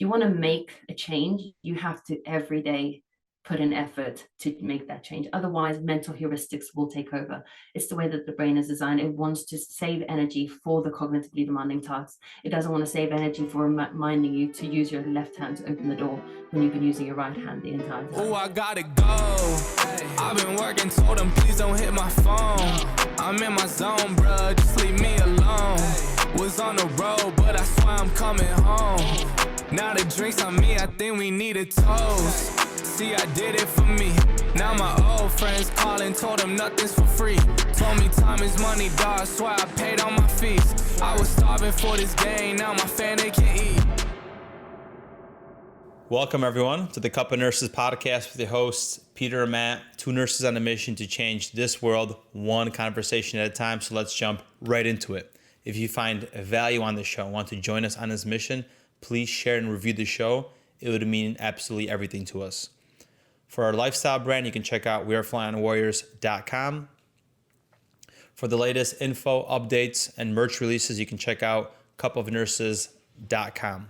you want to make a change, you have to every day put in effort to make that change. Otherwise, mental heuristics will take over. It's the way that the brain is designed. It wants to save energy for the cognitively demanding tasks. It doesn't want to save energy for reminding you to use your left hand to open the door when you've been using your right hand the entire time. Oh, I gotta go. I've been working, told them please don't hit my phone. I'm in my zone, bruh, just leave me alone. Was on the road, but I swear I'm coming home. Now the drinks on me, I think we need a toast. See, I did it for me. Now my old friends calling, told them nothing's for free. Told me time is money, dog, swear I paid all my fees. I was starving for this game, now my family can eat. Welcome everyone to the Cup of Nurses podcast with your hosts, Peter and Matt, two nurses on a mission to change this world one conversation at a time. So let's jump right into it. If you find value on the show and want to join us on this mission, please share and review the show. It would mean absolutely everything to us. For our lifestyle brand, you can check out weareflyingwarriors.com. For the latest info, updates, and merch releases, you can check out cupofnurses.com.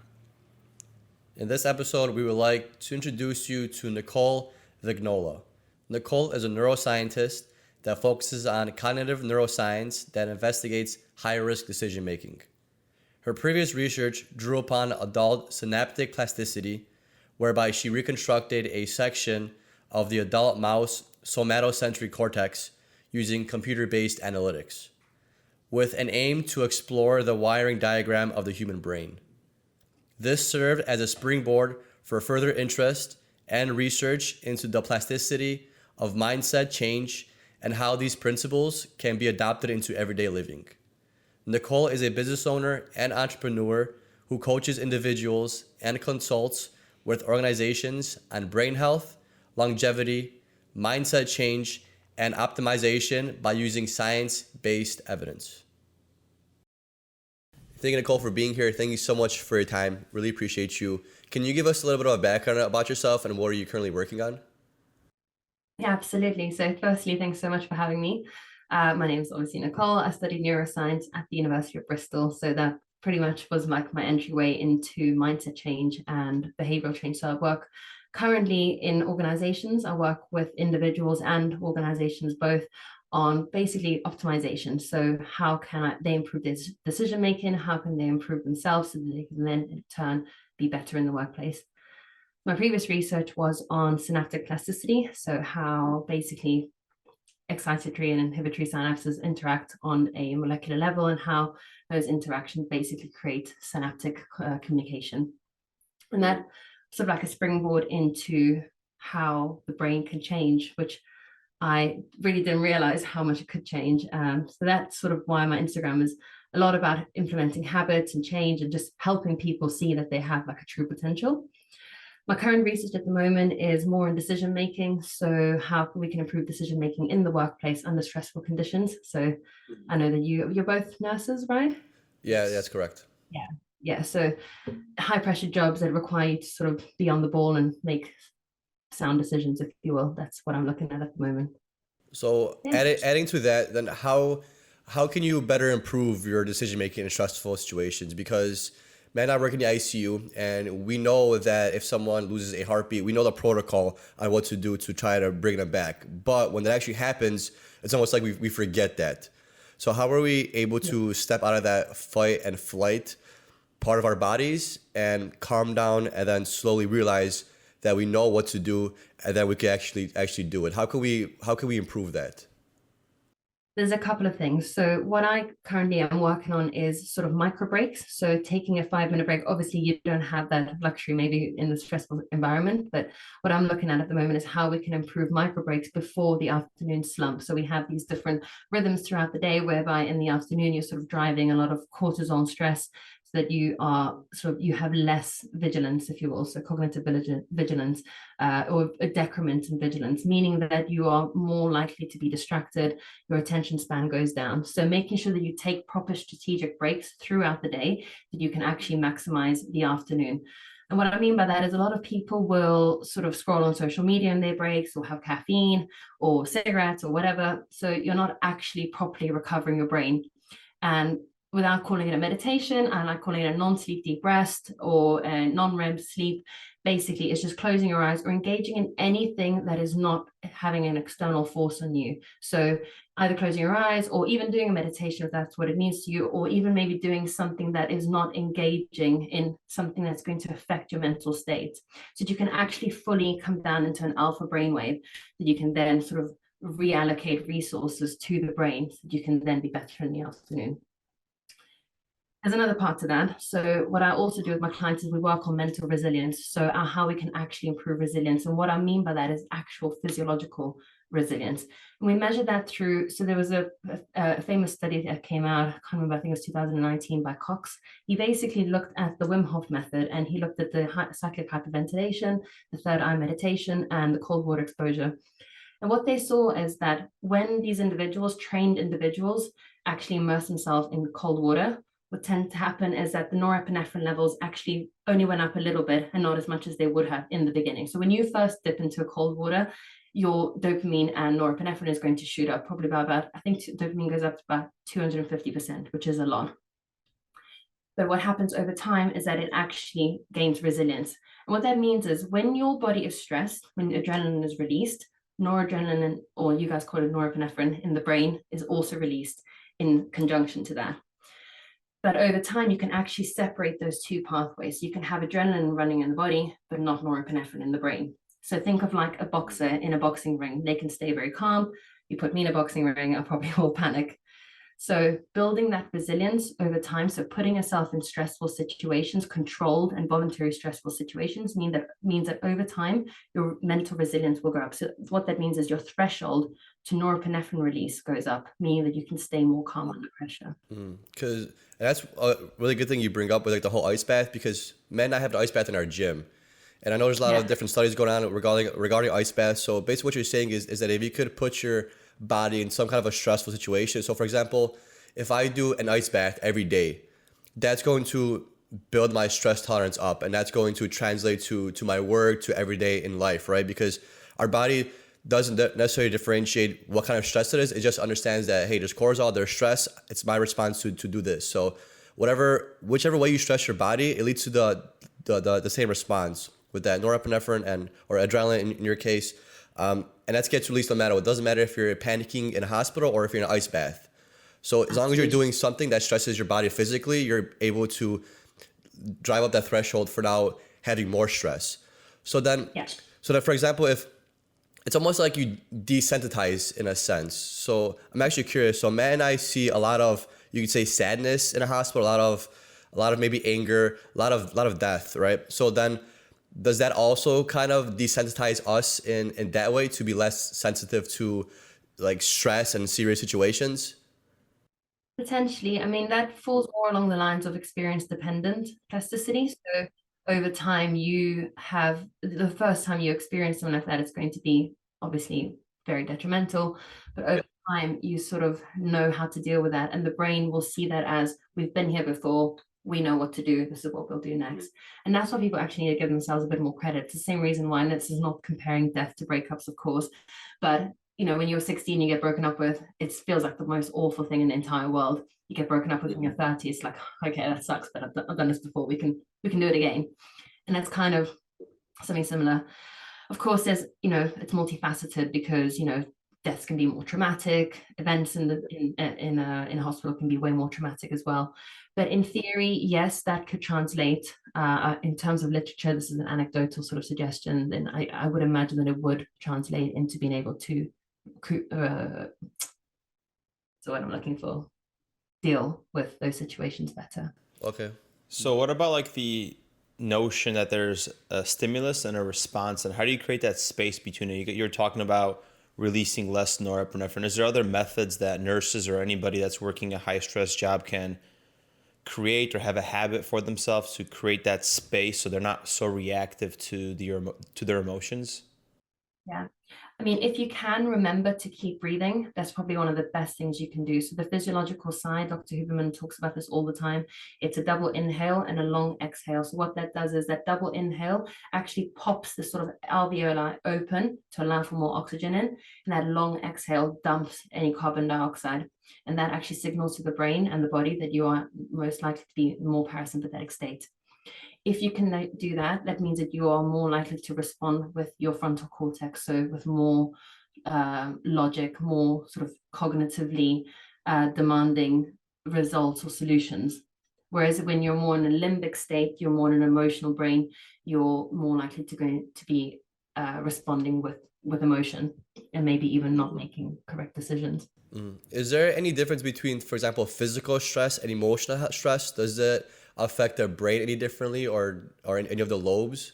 In this episode, we would like to introduce you to Nicole Vignola. Nicole is a neuroscientist that focuses on cognitive neuroscience that investigates high-risk decision-making. Her previous research drew upon adult synaptic plasticity, whereby she reconstructed a section of the adult mouse somatosensory cortex using computer-based analytics, with an aim to explore the wiring diagram of the human brain. This served as a springboard for further interest and research into the plasticity of mindset change and how these principles can be adopted into everyday living. Nicole is a business owner and entrepreneur who coaches individuals and consults with organizations on brain health, longevity, mindset change, and optimization by using science-based evidence. Thank you, Nicole, for being here. Thank you so much for your time. Really appreciate you. Can you give us a little bit of a background about yourself and what are you currently working on? Yeah, absolutely. So firstly, thanks so much for having me. My name is obviously Nicole. I studied neuroscience at the University of Bristol. So that pretty much was like my entryway into mindset change and behavioral change. So I work currently in organizations. I work with individuals and organizations both on basically optimization. So how can they improve their decision making? How can they improve themselves so that they can then in turn be better in the workplace? My previous research was on synaptic plasticity. So how basically excitatory and inhibitory synapses interact on a molecular level and how those interactions basically create synaptic communication. And that sort of like a springboard into how the brain can change, which I really didn't realize how much it could change. So that's sort of why my Instagram is a lot about implementing habits and change and just helping people see that they have like a true potential. My current research at the moment is more in decision making. So how we can improve decision making in the workplace under stressful conditions. So I know that you're both nurses, right? Yeah, that's correct. Yeah. So high pressure jobs that require you to sort of be on the ball and make sound decisions, if you will. That's what I'm looking at the moment. So adding to that, then how can you better improve your decision making in stressful situations? Because Matt and I work in the ICU, and we know that if someone loses a heartbeat, we know the protocol on what to do to try to bring them back. But when that actually happens, it's almost like we forget that. So how are we able to step out of that fight and flight part of our bodies and calm down and then slowly realize that we know what to do and that we can actually do it? How can we improve that? There's a couple of things. So what I currently am working on is sort of micro breaks. So taking a 5-minute break. Obviously, you don't have that luxury maybe in the stressful environment, but what I'm looking at the moment is how we can improve micro breaks before the afternoon slump. So we have these different rhythms throughout the day, whereby in the afternoon, you're sort of driving a lot of cortisol stress, that you have less vigilance, if you will, so cognitive vigilance or a decrement in vigilance, meaning that you are more likely to be distracted, your attention span goes down. So making sure that you take proper strategic breaks throughout the day, that you can actually maximize the afternoon. And what I mean by that is a lot of people will sort of scroll on social media in their breaks or have caffeine or cigarettes or whatever. So you're not actually properly recovering your brain. And without calling it a meditation, I like calling it a non-sleep deep rest or a non-REM sleep. Basically, it's just closing your eyes or engaging in anything that is not having an external force on you. So either closing your eyes or even doing a meditation if that's what it means to you, or even maybe doing something that is not engaging in something that's going to affect your mental state, so that you can actually fully come down into an alpha brainwave, that you can then sort of reallocate resources to the brain so that you can then be better in the afternoon. There's another part to that. So what I also do with my clients is we work on mental resilience. So how we can actually improve resilience. And what I mean by that is actual physiological resilience. And we measure that through, so there was a famous study that came out, I can't remember, I think it was 2019 by Cox. He basically looked at the Wim Hof method, and he looked at the cyclic hyperventilation, the third eye meditation, and the cold water exposure. And what they saw is that when these individuals, trained individuals, actually immerse themselves in cold water, what tends to happen is that the norepinephrine levels actually only went up a little bit and not as much as they would have in the beginning. So when you first dip into cold water, your dopamine and norepinephrine is going to shoot up probably by about, I think dopamine goes up to about 250%, which is a lot. But what happens over time is that it actually gains resilience. And what that means is when your body is stressed, when adrenaline is released, noradrenaline, or you guys call it norepinephrine, in the brain is also released in conjunction to that. But over time, you can actually separate those two pathways. You can have adrenaline running in the body, but not norepinephrine in the brain. So think of like a boxer in a boxing ring. They can stay very calm. You put me in a boxing ring, I'll probably will panic. So building that resilience over time, so putting yourself in stressful situations, controlled and voluntary stressful situations, means that over time, your mental resilience will go up. So what that means is your threshold to norepinephrine release goes up, meaning that you can stay more calm under pressure. Because that's a really good thing you bring up with like the whole ice bath, because men and I have the ice bath in our gym. And I know there's a lot of different studies going on regarding ice baths. So basically what you're saying is that if you could put your body in some kind of a stressful situation. So for example, if I do an ice bath every day, that's going to build my stress tolerance up, and that's going to translate to my work, to every day in life, right? Because our body doesn't necessarily differentiate what kind of stress it is. It just understands that, hey, there's cortisol, there's stress. It's my response to do this. So whichever way you stress your body, it leads to the same response with that norepinephrine or adrenaline in your case. And that gets released no matter what. It doesn't matter if you're panicking in a hospital or if you're in an ice bath. So as long as you're doing something that stresses your body physically, you're able to drive up that threshold for now having more stress. So then, for example, if it's almost like you desensitize in a sense. So I'm actually curious. So Matt and I see a lot of, you could say, sadness in a hospital, a lot of maybe anger, a lot of death, right? So then, does that also kind of desensitize us in that way to be less sensitive to like stress and serious situations? Potentially. I mean, that falls more along the lines of experience dependent plasticity. So over time, you have the first time you experience something like that, it's going to be obviously very detrimental. But over time, you sort of know how to deal with that. And the brain will see that as, we've been here before. We know what to do. This is what we'll do next. And that's why people actually need to give themselves a bit more credit. It's the same reason why, and this is not comparing death to breakups, of course, but you know, when you're 16, you get broken up with, it feels like the most awful thing in the entire world. You get broken up with in your 30s, like, okay, that sucks, but I've done this before. We can do it again. And that's kind of something similar. Of course, there's, you know, it's multifaceted because, you know, deaths can be more traumatic. Events in a hospital can be way more traumatic as well. But in theory, yes, that could translate. In terms of literature, this is an anecdotal sort of suggestion. Then I would imagine that it would translate into being able to, so what I'm looking for, deal with those situations better. Okay. So what about like the notion that there's a stimulus and a response, and how do you create that space between it? You're talking about releasing less norepinephrine. Is there other methods that nurses or anybody that's working a high stress job can create or have a habit for themselves to create that space so they're not so reactive to their emotions? Yeah. I mean, if you can remember to keep breathing, that's probably one of the best things you can do. So the physiological side, Dr. Huberman talks about this all the time. It's a double inhale and a long exhale. So what that does is that double inhale actually pops the sort of alveoli open to allow for more oxygen in, and that long exhale dumps any carbon dioxide. And that actually signals to the brain and the body that you are most likely to be in a more parasympathetic state. If you can do that, that means that you are more likely to respond with your frontal cortex, so with more logic, more sort of cognitively demanding results or solutions. Whereas when you're more in a limbic state, you're more in an emotional brain, you're more likely to be responding with emotion and maybe even not making correct decisions. Is there any difference between, for example, physical stress and emotional stress? Does it affect the brain any differently, or in any of the lobes?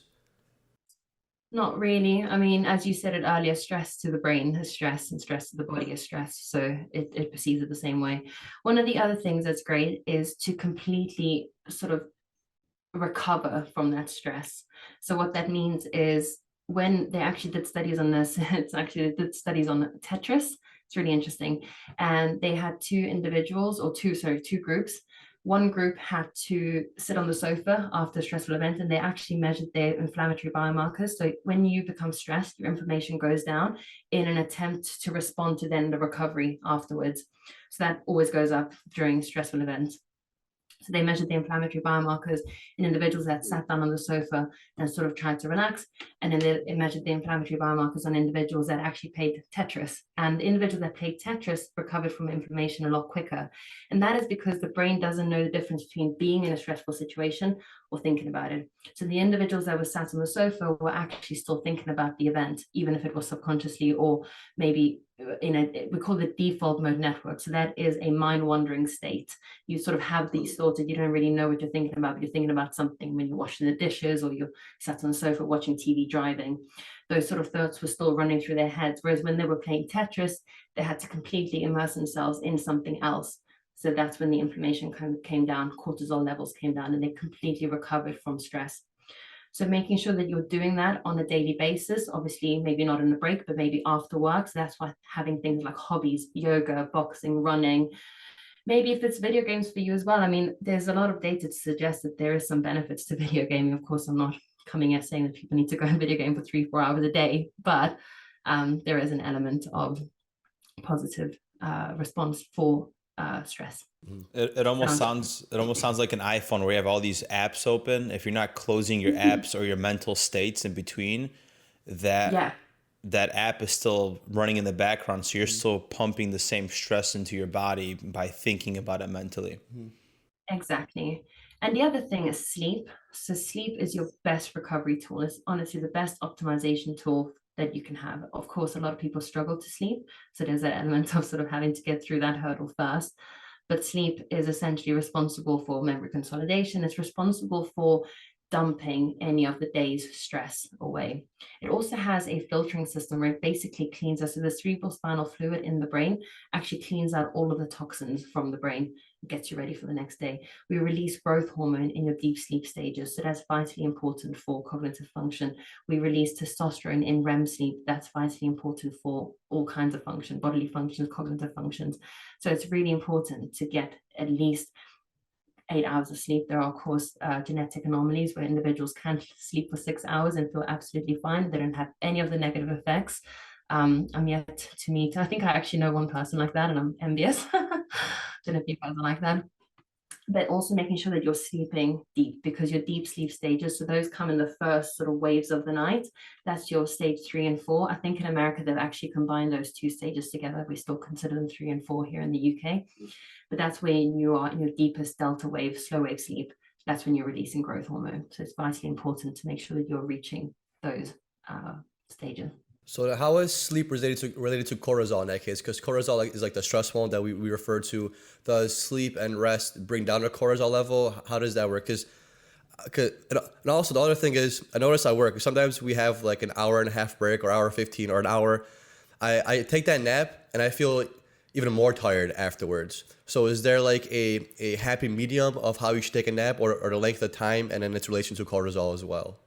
Not really. I mean, as you said it earlier, stress to the brain is stress and stress to the body is stress. So it perceives it the same way. One of the other things that's great is to completely sort of recover from that stress. So what that means is when they actually did studies on this, it's actually did studies on Tetris. It's really interesting. And they had two groups. One group had to sit on the sofa after a stressful event, and they actually measured their inflammatory biomarkers. So when you become stressed, your inflammation goes down in an attempt to respond to then the recovery afterwards. So that always goes up during stressful events. So they measured the inflammatory biomarkers in individuals that sat down on the sofa and sort of tried to relax. And then they measured the inflammatory biomarkers on individuals that actually played Tetris. And the individuals that played Tetris recovered from inflammation a lot quicker. And that is because the brain doesn't know the difference between being in a stressful situation or thinking about it. So the individuals that were sat on the sofa were actually still thinking about the event, even if it was subconsciously or maybe we call it default mode network. So that is a mind wandering state. You sort of have these thoughts that you don't really know what you're thinking about, but you're thinking about something when you're washing the dishes or you're sat on the sofa watching TV driving. Those sort of thoughts were still running through their heads. Whereas when they were playing Tetris, they had to completely immerse themselves in something else. So that's when the inflammation kind of came down, cortisol levels came down, and they completely recovered from stress. So making sure that you're doing that on a daily basis, obviously maybe not in a break, but maybe after work. So that's why having things like hobbies, yoga, boxing, running, maybe if it's video games for you as well. I mean, there's a lot of data to suggest that there is some benefits to video gaming. Of course, I'm not coming at saying that people need to go and video game for 3-4 hours a day, but there is an element of positive response for stress. It almost sounds like an iPhone where you have all these apps open. If you're not closing your apps or your mental states in between, that app is still running in the background. So you're still pumping the same stress into your body by thinking about it mentally. Exactly. And the other thing is sleep. So sleep is your best recovery tool. It's honestly the best optimization tool that you can have. Of course, a lot of people struggle to sleep. So there's that element of sort of having to get through that hurdle first. But sleep is essentially responsible for memory consolidation. It's responsible for dumping any of the day's stress away. It also has a filtering system where it basically cleans us. So the cerebral spinal fluid in the brain actually cleans out all of the toxins from the brain, gets you ready for the next day. We release growth hormone in your deep sleep stages. So that's vitally important for cognitive function. We release testosterone in REM sleep. That's vitally important for all kinds of function, bodily functions, cognitive functions. So it's really important to get at least 8 hours of sleep. There are, of course, genetic anomalies where individuals can sleep for 6 hours and feel absolutely fine. They don't have any of the negative effects. I'm yet to meet, I think I actually know one person like that, and I'm envious. Don't know if you guys are like that. But also making sure that you're sleeping deep, because your deep sleep stages, so those come in the first sort of waves of the night. That's your stage 3 and 4. I think in America, they've actually combined those two stages together. We still consider them 3 and 4 here in the UK. But that's when you are in your deepest delta wave, slow wave sleep. That's when you're releasing growth hormone. So it's vitally important to make sure that you're reaching those stages. So how is sleep related to cortisol in that case? Because cortisol is like the stress hormone that we refer to. Does sleep and rest bring down the cortisol level? How does that work? And also the other thing is, I notice at work, sometimes we have like an hour and a half break or hour 15 or an hour. I take that nap and I feel even more tired afterwards. So is there like a happy medium of how you should take a nap, or the length of time and then its relation to cortisol as well?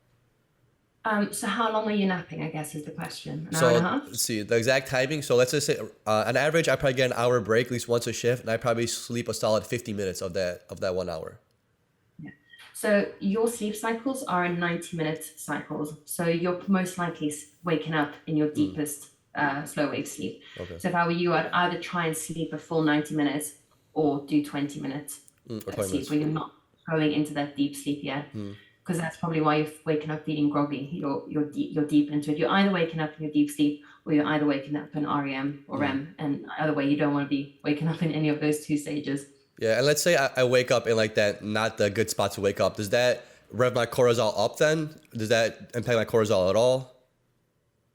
So how long are you napping, I guess is the question. An hour and a So half? let's see the exact timing. So let's just say on average, I probably get an hour break at least once a shift, and I probably sleep a solid 50 minutes of that 1 hour. Yeah. So your sleep cycles are in 90-minute cycles. So you're most likely waking up in your deepest slow wave sleep. Okay. So if I were you, I'd either try and sleep a full 90 minutes or do 20 minutes Or 20 sleep minutes. when you're not going into that deep sleep yet. Because that's probably why you're waking up feeling groggy. You're deep into it. You're either waking up in your deep sleep or you're either waking up in REM or REM. And either way, you don't want to be waking up in any of those two stages. Yeah, and let's say I wake up in like that not the good spot to wake up. Does that rev my cortisol up then? Does that impact my cortisol at all?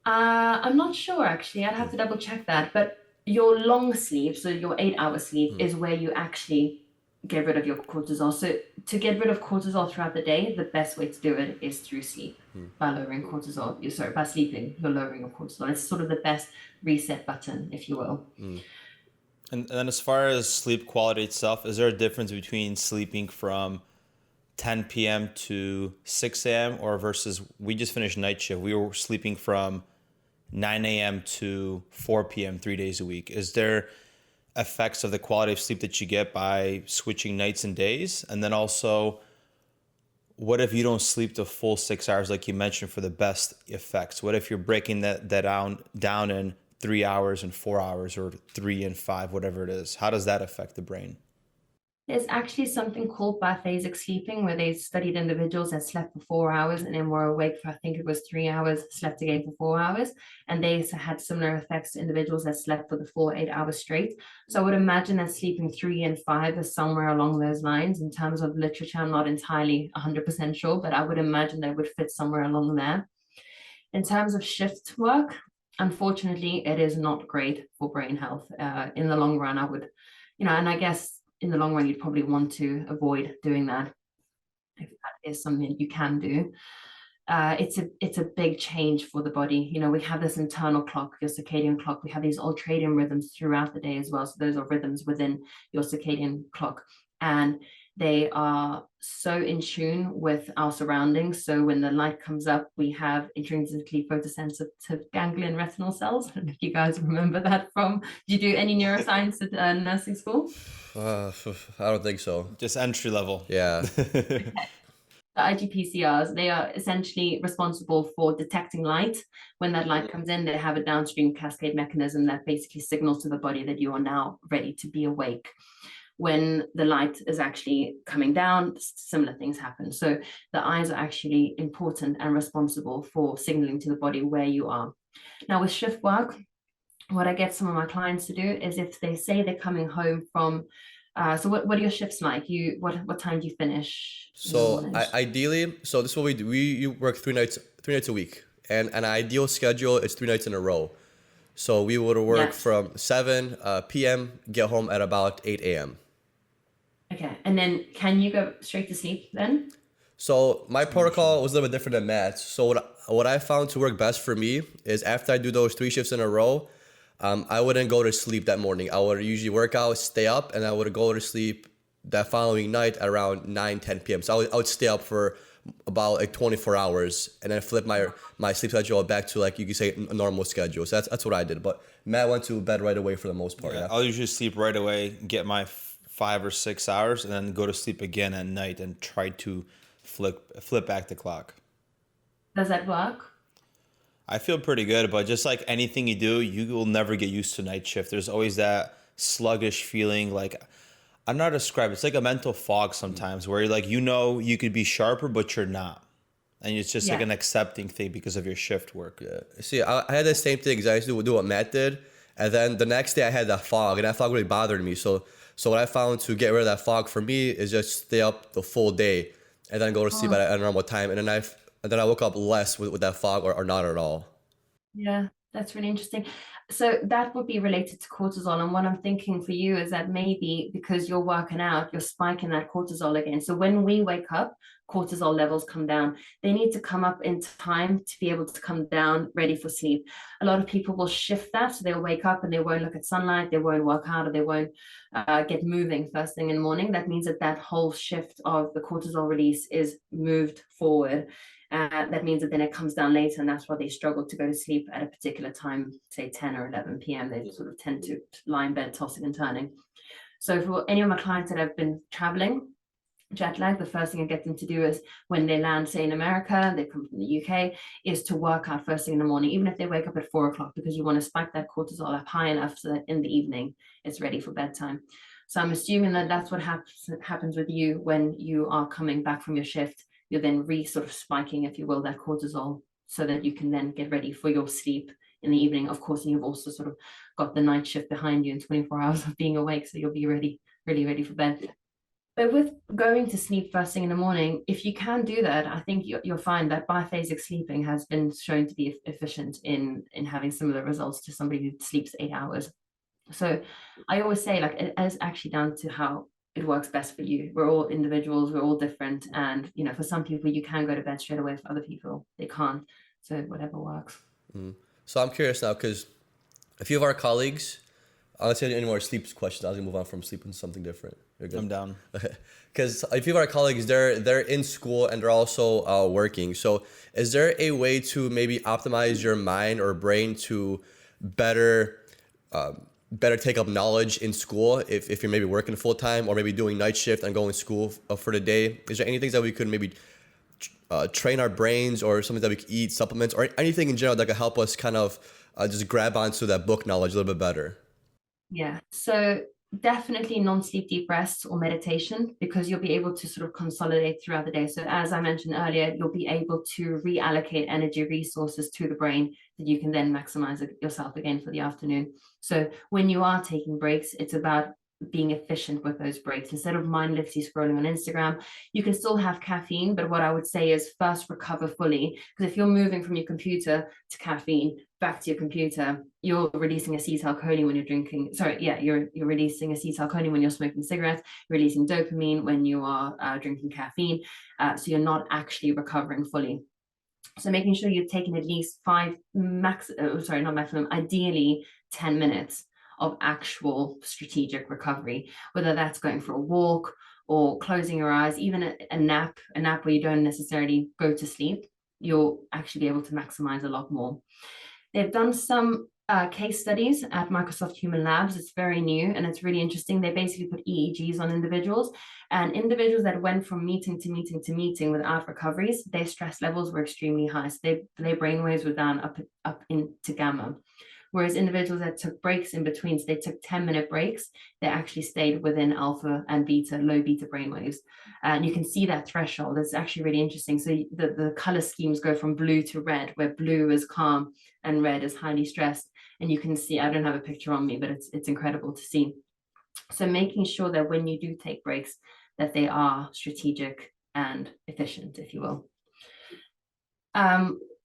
I'm not sure actually. I'd have to double check that. But your long sleep, so your 8 hour sleep, is where you actually get rid of your cortisol. So to get rid of cortisol throughout the day, the best way to do it is through sleep. By lowering cortisol. By sleeping, you're lowering your cortisol. It's sort of the best reset button, if you will. And then as far as sleep quality itself, is there a difference between sleeping from 10 p.m. to 6 a.m. or versus we just finished night shift? We were sleeping from 9 a.m. to 4 p.m. 3 days a week. Is there effects of the quality of sleep that you get by switching nights and days? And then also, what if you don't sleep the full 6 hours like you mentioned for the best effects? What if you're breaking that down in 3 hours and 4 hours or 3 and 5, whatever it is? How does that affect the brain? There's actually something called biphasic sleeping, where they studied individuals that slept for 4 hours and then were awake for, I think it was 3 hours, slept again for 4 hours. And they had similar effects to individuals that slept for the full 8 hours straight. So I would imagine that sleeping 3 and 5 is somewhere along those lines. In terms of literature, I'm not entirely 100% sure, but I would imagine that would fit somewhere along there. In terms of shift work, unfortunately, it is not great for brain health. In the long run, I would, and I guess in the long run, you'd probably want to avoid doing that if that is something you can do. It's a big change for the body. We have this internal clock, your circadian clock. We have these ultradian rhythms throughout the day as well. So those are rhythms within your circadian clock. And they are so in tune with our surroundings. So when the light comes up, we have intrinsically photosensitive ganglion retinal cells. I don't know if you guys remember that from, did you do any neuroscience at nursing school? I don't think so. Just entry level. Yeah. The IGPCRs, they are essentially responsible for detecting light. When that light comes in, they have a downstream cascade mechanism that basically signals to the body that you are now ready to be awake. When the light is actually coming down, similar things happen. So the eyes are actually important and responsible for signaling to the body where you are. Now with shift work, what I get some of my clients to do is if they say they're coming home from so what are your shifts like? What time do you finish? So ideally, so this is what we do. You work 3 nights a week, and an ideal schedule is 3 nights in a row. So we would work from 7 p.m. get home at about 8 a.m. Okay, and then can you go straight to sleep then? So my protocol was a little bit different than Matt's. So what I found to work best for me is after I do those 3 shifts in a row, I wouldn't go to sleep that morning. I would usually work out, stay up, and I would go to sleep that following night at around 9, 10 p.m. So I would stay up for about like 24 hours and then flip my sleep schedule back to, like, you could say, a normal schedule. So that's what I did. But Matt went to bed right away for the most part. Yeah. I'll usually sleep right away, get my 5 or 6 hours, and then go to sleep again at night and try to flip back the clock. Does that work? I feel pretty good, but just like anything you do, you will never get used to night shift. There's always that sluggish feeling. Like, I'm not describing. It's like a mental fog sometimes where you're like, you could be sharper, but you're not. And it's just like an accepting thing because of your shift work. Yeah. See, I had the same thing because I used to do what Matt did. And then the next day I had that fog, and that fog really bothered me. So what I found to get rid of that fog for me is just stay up the full day and then go to sleep at a normal time. And then I woke up less with that fog or not at all. Yeah, that's really interesting. So that would be related to cortisol. And what I'm thinking for you is that maybe because you're working out, you're spiking that cortisol again. So when we wake up, cortisol levels come down. They need to come up in time to be able to come down ready for sleep. A lot of people will shift that. So they'll wake up and they won't look at sunlight, they won't work out, or they won't get moving first thing in the morning. That means that whole shift of the cortisol release is moved forward. That means that then it comes down later, and that's why they struggle to go to sleep at a particular time, say 10 or 11 p.m. They sort of tend to lie in bed tossing and turning. So for any of my clients that have been traveling, jet lag, the first thing I get them to do is when they land, say in America, they come from the UK, is to work out first thing in the morning, even if they wake up at 4 o'clock, because you want to spike that cortisol up high enough so that in the evening it's ready for bedtime. So I'm assuming that that's what happens with you when you are coming back from your shift. You're then sort of spiking, if you will, that cortisol so that you can then get ready for your sleep in the evening. Of course, and you've also sort of got the night shift behind you and 24 hours of being awake, so you'll be really ready for bed. But with going to sleep first thing in the morning, if you can do that, I think you'll find that biphasic sleeping has been shown to be efficient in having similar results to somebody who sleeps 8 hours. So I always say, like, it is actually down to how it works best for you. We're all individuals, we're all different. And, you know, for some people, you can go to bed straight away. For other people, they can't. So whatever works. So I'm curious now, because a few of our colleagues, let's say any more sleep questions. I was gonna move on from sleep into something different. You're good. I'm down. Because a few of our colleagues, they're in school and they're also working. So is there a way to maybe optimize your mind or brain to better take up knowledge in school if you're maybe working full time or maybe doing night shift and going to school for the day? Is there any things that we could maybe train our brains, or something that we could eat, supplements, or anything in general that could help us kind of just grab onto that book knowledge a little bit better? Yeah, so definitely non-sleep deep rests or meditation, because you'll be able to sort of consolidate throughout the day. So as I mentioned earlier, you'll be able to reallocate energy resources to the brain that you can then maximize yourself again for the afternoon. So when you are taking breaks, it's about being efficient with those breaks. Instead of mindlessly scrolling on Instagram, you can still have caffeine, but what I would say is first recover fully, because if you're moving from your computer to caffeine back to your computer, you're releasing acetylcholine when you're drinking. You're releasing acetylcholine when you're smoking cigarettes, releasing dopamine when you are drinking caffeine. So you're not actually recovering fully. So making sure you're taking at least ideally 10 minutes of actual strategic recovery, whether that's going for a walk or closing your eyes, even a nap where you don't necessarily go to sleep, you'll actually be able to maximize a lot more. They've done some case studies at Microsoft Human Labs. It's very new and it's really interesting. They basically put EEGs on individuals, and individuals that went from meeting to meeting to meeting without recoveries, their stress levels were extremely high. So their brainwaves were down up into gamma. Whereas individuals that took breaks in between, so they took 10-minute breaks, they actually stayed within alpha and beta, low beta brainwaves. And you can see that threshold. It's actually really interesting. So the color schemes go from blue to red, where blue is calm and red is highly stressed. And you can see, I don't have a picture on me, but it's incredible to see. So making sure that when you do take breaks, that they are strategic and efficient, if you will.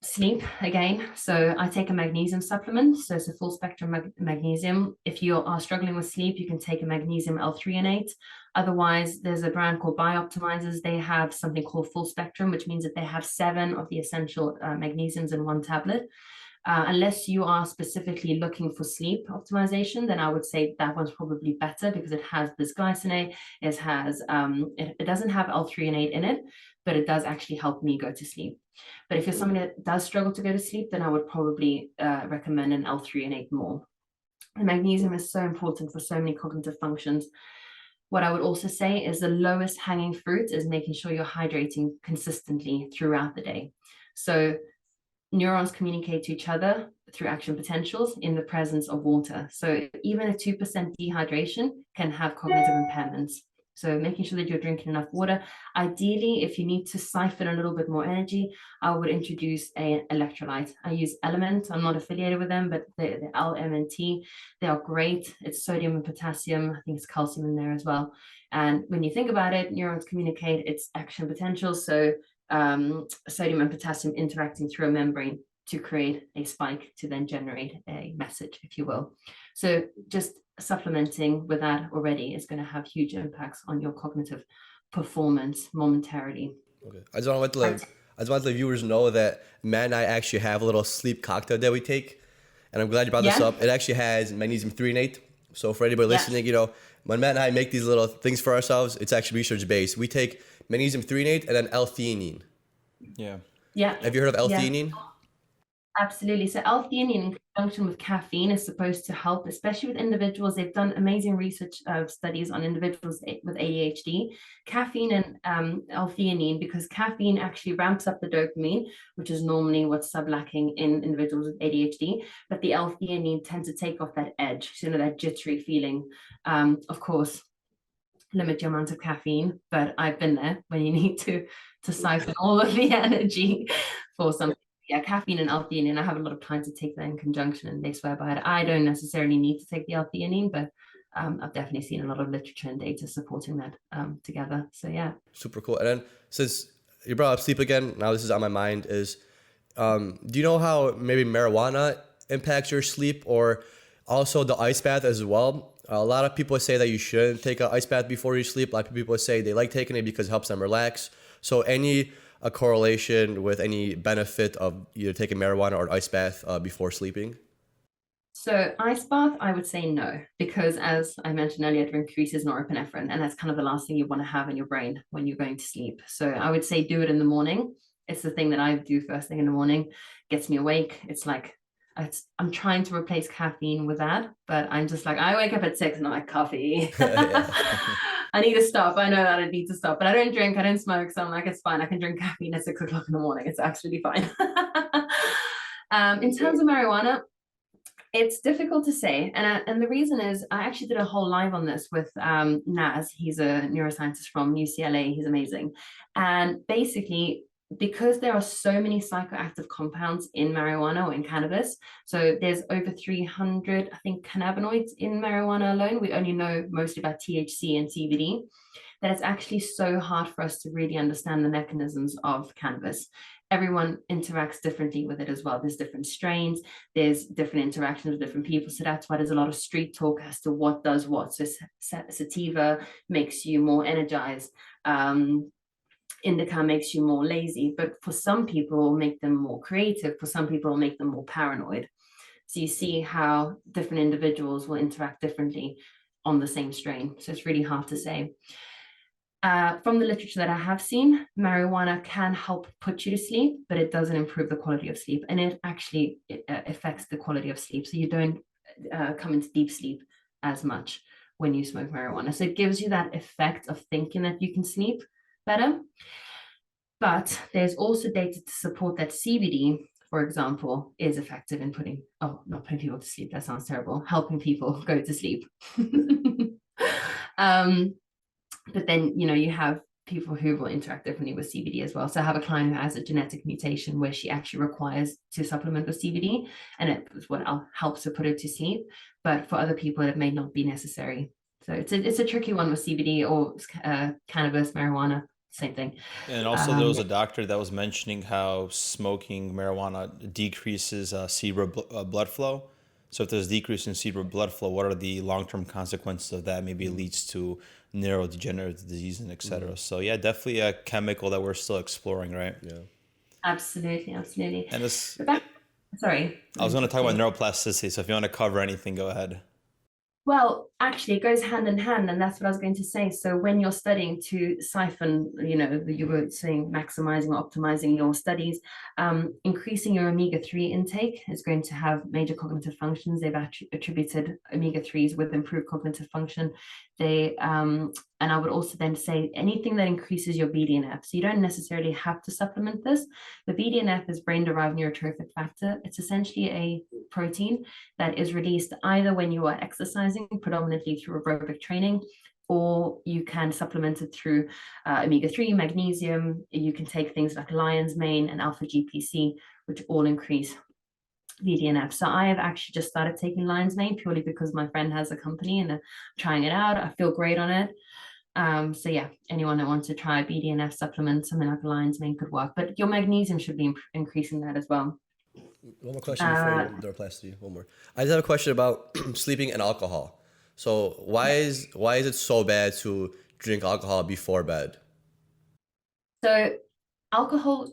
Sleep again. So I take a magnesium supplement. So it's a full spectrum magnesium. If you are struggling with sleep, you can take a magnesium L-threonate. Otherwise, there's a brand called Bioptimizers. They have something called full spectrum, which means that they have 7 of the essential magnesiums in one tablet. Unless you are specifically looking for sleep optimization, then I would say that one's probably better, because it has bisglycinate. It doesn't have L-threonate in it, but it does actually help me go to sleep. But if you're somebody that does struggle to go to sleep, then I would probably recommend an L-threonate more. The magnesium is so important for so many cognitive functions. What I would also say is the lowest hanging fruit is making sure you're hydrating consistently throughout the day. So neurons communicate to each other through action potentials in the presence of water. So even a 2% dehydration can have cognitive impairments. So making sure that you're drinking enough water. Ideally, if you need to siphon a little bit more energy, I would introduce an electrolyte. I use Element. I'm not affiliated with them, but the LMNT, they are great. It's sodium and potassium. I think it's calcium in there as well. And when you think about it, neurons communicate its action potential. So sodium and potassium interacting through a membrane to create a spike to then generate a message, if you will. So just supplementing with that already is going to have huge impacts on your cognitive performance momentarily. Okay. I just want to let the viewers know that Matt and I actually have a little sleep cocktail that we take, and I'm glad you brought this up. It actually has magnesium threonate. So for anybody listening, you know, when Matt and I make these little things for ourselves, it's actually research based. We take magnesium threonate and then L-theanine. Yeah. Yeah. Have you heard of Yeah. L-theanine? Absolutely. So L-theanine in conjunction with caffeine is supposed to help, especially with individuals. They've done amazing research studies on individuals with ADHD. Caffeine and L-theanine, because caffeine actually ramps up the dopamine, which is normally what's sublacking in individuals with ADHD. But the L-theanine tends to take off that edge, so, that jittery feeling. Of course, limit your amount of caffeine, but I've been there when you need to siphon all of the energy for something. Yeah, caffeine and L-theanine, I have a lot of clients to take that in conjunction and they swear by it. I don't necessarily need to take the L-theanine, but I've definitely seen a lot of literature and data supporting that together. So yeah. Super cool. And then since you brought up sleep again, now this is on my mind is, do you know how maybe marijuana impacts your sleep, or also the ice bath as well? A lot of people say that you shouldn't take an ice bath before you sleep. A lot of people say they like taking it because it helps them relax. So a correlation with any benefit of either taking marijuana or an ice bath before sleeping? So ice bath, I would say no, because as I mentioned earlier, it increases norepinephrine, and that's kind of the last thing you want to have in your brain when you're going to sleep. So I would say do it in the morning. It's the thing that I do first thing in the morning, gets me awake. It's like, I'm trying to replace caffeine with that, but I'm just like, I wake up at 6 and I'm like, coffee. I need to stop. I know that I need to stop, but I don't drink, I don't smoke. So I'm like, it's fine. I can drink caffeine at 6 o'clock in the morning. It's absolutely fine. In terms of marijuana, it's difficult to say. And the reason is I actually did a whole live on this with Naz. He's a neuroscientist from UCLA. He's amazing. And basically, because there are so many psychoactive compounds in marijuana or in cannabis, so there's over 300, I think, cannabinoids in marijuana alone. We only know mostly about THC and CBD, that it's actually so hard for us to really understand the mechanisms of cannabis. Everyone interacts differently with it as well. There's different strains, there's different interactions with different people. So that's why there's a lot of street talk as to what does what. So sativa makes you more energized. Indica makes you more lazy, but for some people it'll make them more creative. For some people it'll make them more paranoid. So you see how different individuals will interact differently on the same strain. So it's really hard to say. From the literature that I have seen, marijuana can help put you to sleep, but it doesn't improve the quality of sleep. And it actually affects the quality of sleep. So you don't come into deep sleep as much when you smoke marijuana. So it gives you that effect of thinking that you can sleep better. But there's also data to support that CBD, for example, is effective in not putting people to sleep. That sounds terrible. Helping people go to sleep. But then, you have people who will interact differently with CBD as well. So I have a client who has a genetic mutation where she actually requires to supplement with CBD, and it is what helps her put her to sleep. But for other people, it may not be necessary. So it's a tricky one with CBD or cannabis, marijuana, same thing. And also there was a doctor that was mentioning how smoking marijuana decreases cerebral blood flow. So if there's a decrease in cerebral blood flow, what are the long-term consequences of that? Maybe it leads to neurodegenerative disease and et cetera. So yeah, definitely a chemical that we're still exploring, right? Yeah. Absolutely. And this, sorry. I was going to talk about neuroplasticity. So if you want to cover anything, go ahead. Well, actually, it goes hand in hand, and that's what I was going to say. So when you're studying to siphon, you were saying maximizing or optimizing your studies, increasing your omega-3 intake is going to have major cognitive functions. They've attributed omega-3s with improved cognitive function. And I would also then say anything that increases your BDNF. So you don't necessarily have to supplement this. The BDNF is brain-derived neurotrophic factor. It's essentially a protein that is released either when you are exercising, predominantly through aerobic training, or you can supplement it through omega-3, magnesium. You can take things like lion's mane and alpha GPC, which all increase BDNF. So I have actually just started taking lion's mane purely because my friend has a company and I'm trying it out. I feel great on it. So yeah, anyone that wants to try BDNF supplement, something like lion's mane could work, but your magnesium should be increasing that as well. One more question before neuroplasticity. One more. I just have a question about sleeping and alcohol. So why is it so bad to drink alcohol before bed? So alcohol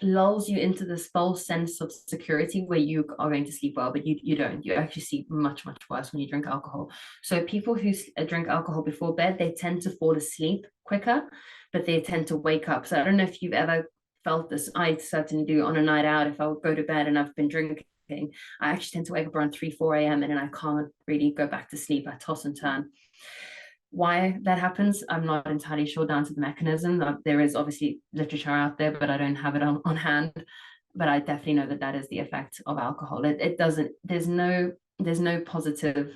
lulls you into this false sense of security where you are going to sleep well, but you don't. You actually sleep much, much worse when you drink alcohol. So people who drink alcohol before bed, they tend to fall asleep quicker, but they tend to wake up. So I don't know if you've ever felt this. I certainly do on a night out. If I would go to bed and I've been drinking, I actually tend to wake up around 3-4 a.m. and then I can't really go back to sleep. I toss and turn. Why that happens, I'm not entirely sure, down to the mechanism. There is obviously literature out there, but I don't have it on hand. But I definitely know that is the effect of alcohol. It doesn't, there's no positive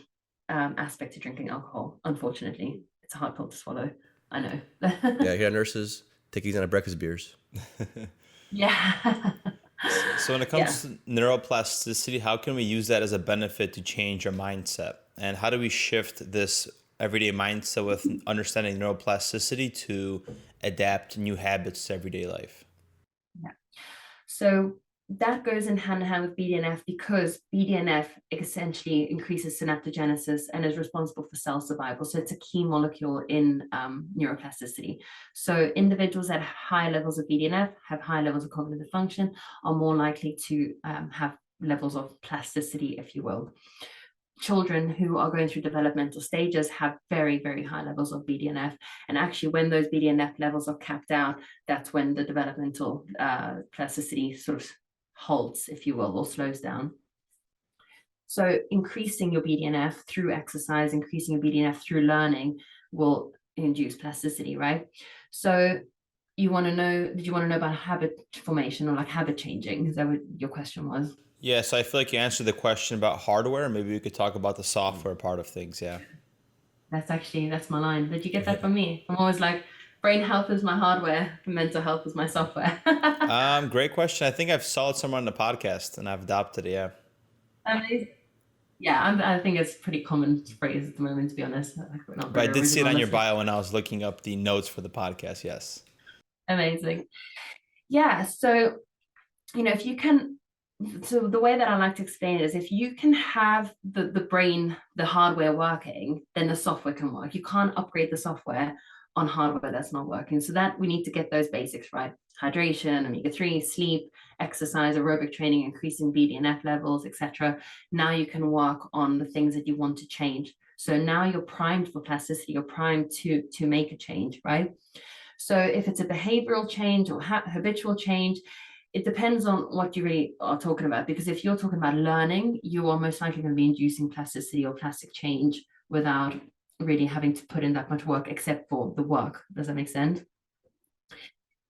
aspect to drinking alcohol, unfortunately. It's a hard pill to swallow, I know. Yeah, here nurses take these on a breakfast beers. Yeah. So when it comes to neuroplasticity, how can we use that as a benefit to change our mindset? And how do we shift this everyday mindset with understanding neuroplasticity to adapt new habits to everyday life? Yeah. So that goes in hand with BDNF, because BDNF essentially increases synaptogenesis and is responsible for cell survival. So it's a key molecule in neuroplasticity. So individuals at high levels of BDNF have high levels of cognitive function, are more likely to have levels of plasticity, if you will. Children who are going through developmental stages have very, very high levels of BDNF. And actually, when those BDNF levels are capped out, that's when the developmental plasticity sort of halts, if you will, or slows down. So increasing your BDNF through exercise, increasing your BDNF through learning will induce plasticity, right? So did you want to know about habit formation or like habit changing? Is that what your question was? Yeah, so I feel like you answered the question about hardware. Maybe we could talk about the software part of things. Yeah. That's my line. Did you get that from me? I'm always like, brain health is my hardware, mental health is my software. Great question. I think I've saw it somewhere on the podcast and I've adopted it. Yeah. Yeah, I think it's a pretty common phrase at the moment, to be honest. But I did see it on your bio when I was looking up the notes for the podcast. Yes. Amazing. Yeah. So, if you can, so the way that I like to explain it is, if you can have the brain, the hardware working, then the software can work. You can't upgrade the software on hardware that's not working. So that we need to get those basics right. Hydration, omega-3, sleep, exercise, aerobic training, increasing BDNF levels, etc. Now you can work on the things that you want to change. So now you're primed for plasticity, you're primed to make a change, right? So if it's a behavioral change or habitual change, it depends on what you really are talking about. Because if you're talking about learning, you are most likely going to be inducing plasticity or plastic change without really having to put in that much work, except for the work. Does that make sense?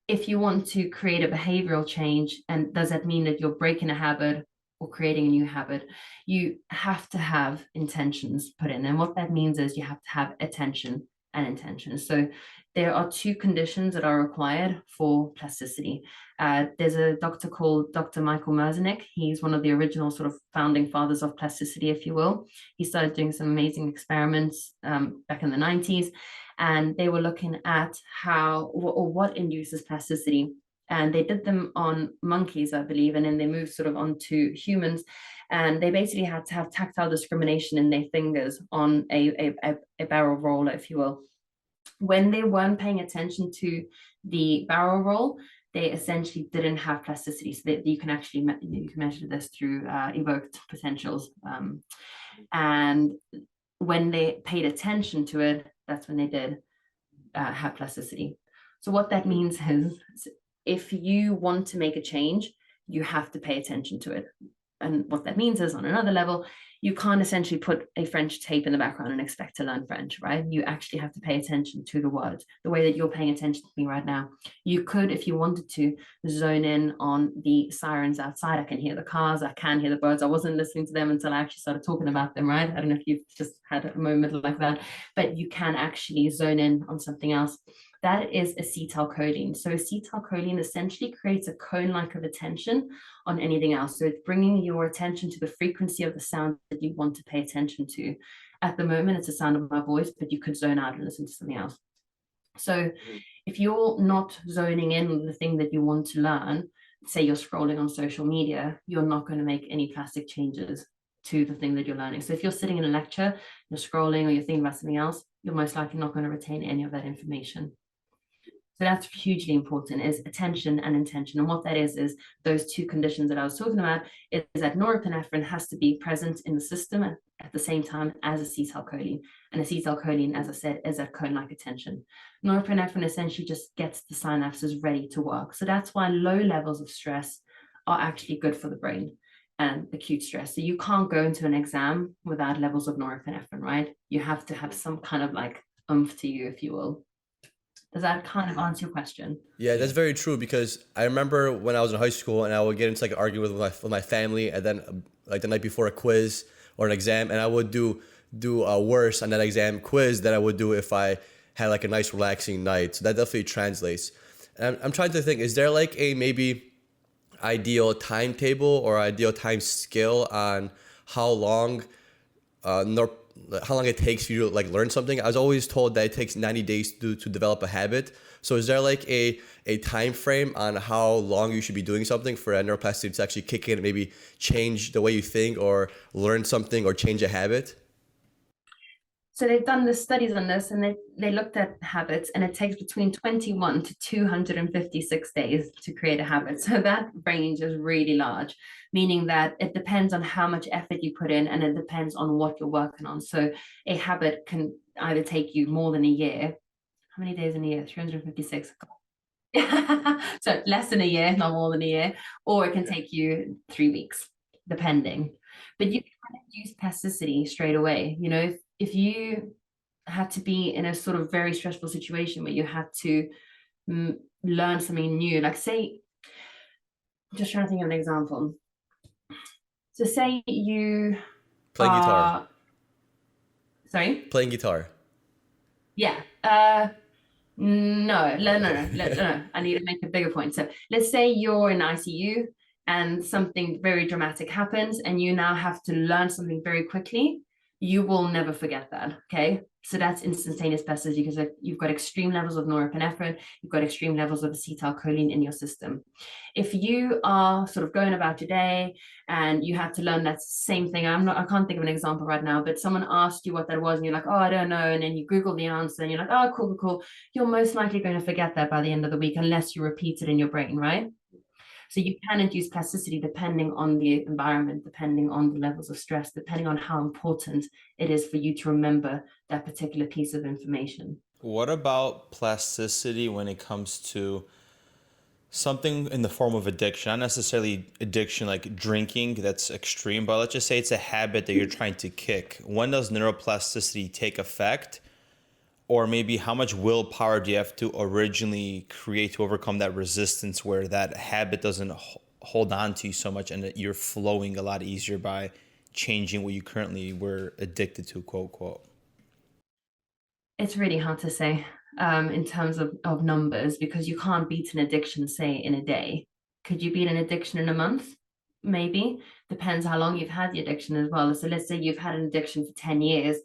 If you want to create a behavioral change, and does that mean that you're breaking a habit or creating a new habit, you have to have intentions put in. And what that means is you have to have attention and intention. So there are two conditions that are required for plasticity. There's a doctor called Dr. Michael Merzenich. He's one of the original sort of founding fathers of plasticity, if you will. He started doing some amazing experiments back in the 90s, and they were looking at how or what induces plasticity. And they did them on monkeys, I believe, and then they moved sort of onto humans. And they basically had to have tactile discrimination in their fingers on a barrel roller, if you will. When they weren't paying attention to the barrel roll, they essentially didn't have plasticity. So that you can actually measure this through evoked potentials. And when they paid attention to it, that's when they did have plasticity. So what that means is, if you want to make a change, you have to pay attention to it. And what that means is, on another level, you can't essentially put a French tape in the background and expect to learn French, right? You actually have to pay attention to the words, the way that you're paying attention to me right now. You could, if you wanted to, zone in on the sirens outside. I can hear the cars, I can hear the birds. I wasn't listening to them until I actually started talking about them, right? I don't know if you've just had a moment like that, but you can actually zone in on something else. That is acetylcholine. So acetylcholine essentially creates a cone-like of attention on anything else. So it's bringing your attention to the frequency of the sound that you want to pay attention to. At the moment, it's the sound of my voice, but you could zone out and listen to something else. So if you're not zoning in on the thing that you want to learn, say you're scrolling on social media, you're not going to make any plastic changes to the thing that you're learning. So if you're sitting in a lecture, you're scrolling, or you're thinking about something else, you're most likely not going to retain any of that information. So that's hugely important, is attention and intention. And what that is those two conditions that I was talking about, is that norepinephrine has to be present in the system at the same time as acetylcholine. And acetylcholine, as I said, is a cone-like attention. Norepinephrine essentially just gets the synapses ready to work. So that's why low levels of stress are actually good for the brain and acute stress. So you can't go into an exam without levels of norepinephrine, right? You have to have some kind of like oomph to you, if you will. Does that kind of answer your question? Yeah, that's very true, because I remember when I was in high school and I would get into like an argument with my family, and then like the night before a quiz or an exam, and I would do worse on that exam quiz than I would do if I had like a nice relaxing night. So that definitely translates. And I'm trying to think, is there like a maybe ideal timetable or ideal time scale on how long how long it takes for you to like learn something? I was always told that it takes 90 days to develop a habit. So is there like a time frame on how long you should be doing something for a neuroplasticity to actually kick in and maybe change the way you think or learn something or change a habit? So they've done the studies on this, and they looked at habits, and it takes between 21 to 256 days to create a habit. So that range is really large, meaning that it depends on how much effort you put in, and it depends on what you're working on. So a habit can either take you more than a year. How many days in a year? 356. So less than a year, not more than a year, or it can take you 3 weeks, depending. But you can use plasticity straight away. You know, if you had to be in a sort of very stressful situation where you had to learn something new, like say, just trying to think of an example. So say you Playing guitar. Sorry? Playing guitar. Yeah. No. I need to make a bigger point. So let's say you're in ICU and something very dramatic happens, and you now have to learn something very quickly. You will never forget that, okay? So that's instantaneous plasticity, because you've got extreme levels of norepinephrine, you've got extreme levels of acetylcholine in your system. If you are sort of going about your day and you have to learn that same thing, I can't think of an example right now, but someone asked you what that was and you're like, oh, I don't know, and then you Google the answer and you're like, oh, cool. You're most likely going to forget that by the end of the week unless you repeat it in your brain, right? So you can induce plasticity depending on the environment, depending on the levels of stress, depending on how important it is for you to remember that particular piece of information. What about plasticity when it comes to something in the form of addiction? Not necessarily addiction like drinking, that's extreme, but let's just say it's a habit that you're trying to kick. When does neuroplasticity take effect? Or maybe how much willpower do you have to originally create to overcome that resistance where that habit doesn't hold on to you so much and that you're flowing a lot easier by changing what you currently were addicted to, quote, quote? It's really hard to say in terms of numbers, because you can't beat an addiction, say, in a day. Could you beat an addiction in a month? Maybe. Depends how long you've had the addiction as well. So let's say you've had an addiction for 10 years.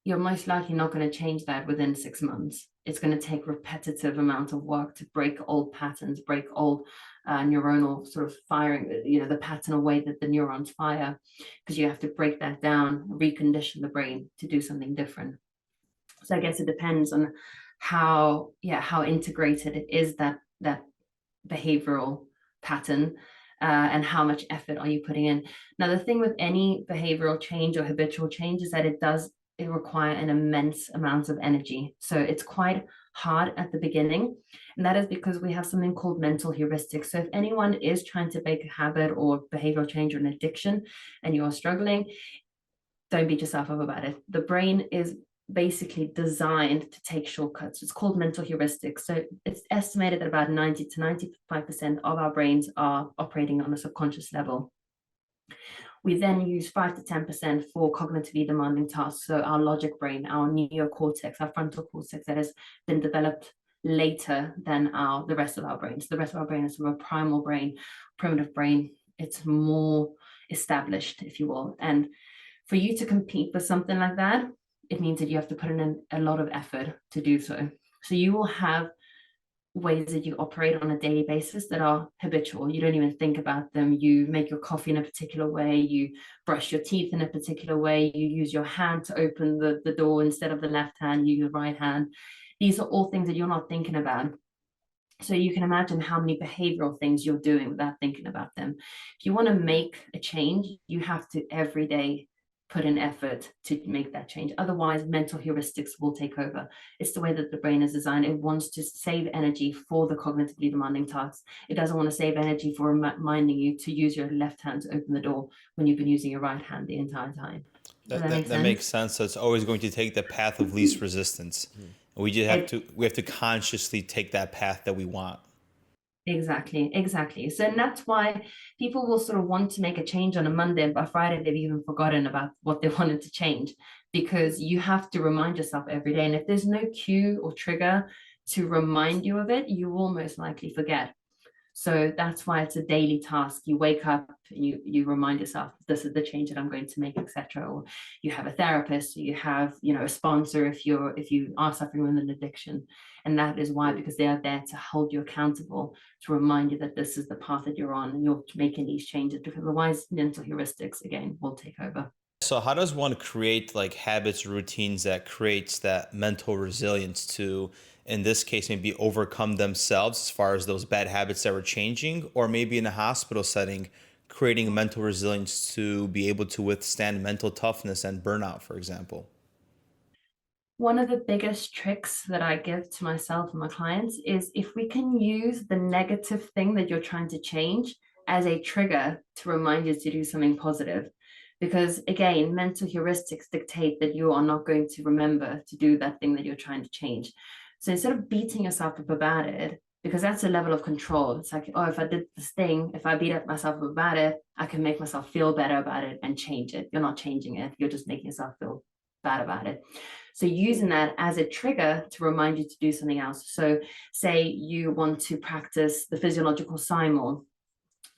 You're most likely not going to change that within 6 months. It's going to take repetitive amount of work to break old patterns, break old neuronal sort of firing, you know, the pattern of way that the neurons fire, because you have to break that down, recondition the brain to do something different. So I guess it depends on how integrated it is, that behavioral pattern, and how much effort are you putting in. Now, the thing with any behavioral change or habitual change is that it require an immense amount of energy. So it's quite hard at the beginning. And that is because we have something called mental heuristics. So if anyone is trying to break a habit or behavioral change or an addiction and you are struggling, don't beat yourself up about it. The brain is basically designed to take shortcuts. It's called mental heuristics. So it's estimated that about 90 to 95% of our brains are operating on a subconscious level. We then use 5 to 10% for cognitively demanding tasks. So our logic brain, our neocortex, our frontal cortex, that has been developed later than the rest of our brain. So the rest of our brain is sort of a primal brain, primitive brain. It's more established, if you will. And for you to compete with something like that, it means that you have to put in a lot of effort to do so. So you will have ways that you operate on a daily basis that are habitual. You don't even think about them. You make your coffee in a particular way, you brush your teeth in a particular way, you use your hand to open the door instead of the left hand, you use the right hand. These are all things that you're not thinking about. So you can imagine how many behavioral things you're doing without thinking about them. If you want to make a change, you have to every day put in effort to make that change. Otherwise, mental heuristics will take over. It's the way that the brain is designed. It wants to save energy for the cognitively demanding tasks. It doesn't want to save energy for reminding you to use your left hand to open the door when you've been using your right hand the entire time. Does that make sense? That makes sense. So it's always going to take the path of least resistance. And we have to consciously take that path that we want. Exactly. So and that's why people will sort of want to make a change on a Monday, and by Friday they've even forgotten about what they wanted to change, because you have to remind yourself every day. And if there's no cue or trigger to remind you of it, you will most likely forget. So that's why it's a daily task. You wake up and you remind yourself, this is the change that I'm going to make, etc. Or you have a therapist, or you have, a sponsor if you are suffering with an addiction. And that is why, because they are there to hold you accountable, to remind you that this is the path that you're on and you're making these changes, because otherwise mental heuristics again will take over. So how does one create like habits, routines that creates that mental resilience to, in this case, maybe overcome themselves as far as those bad habits that were changing, or maybe in a hospital setting, creating mental resilience to be able to withstand mental toughness and burnout, for example? One of the biggest tricks that I give to myself and my clients is if we can use the negative thing that you're trying to change as a trigger to remind you to do something positive. Because again, mental heuristics dictate that you are not going to remember to do that thing that you're trying to change. So instead of beating yourself up about it, because that's a level of control. It's like, oh, if I did this thing, if I beat up myself up about it, I can make myself feel better about it and change it. You're not changing it. You're just making yourself feel bad about it. So using that as a trigger to remind you to do something else. So say you want to practice the physiological sigh more.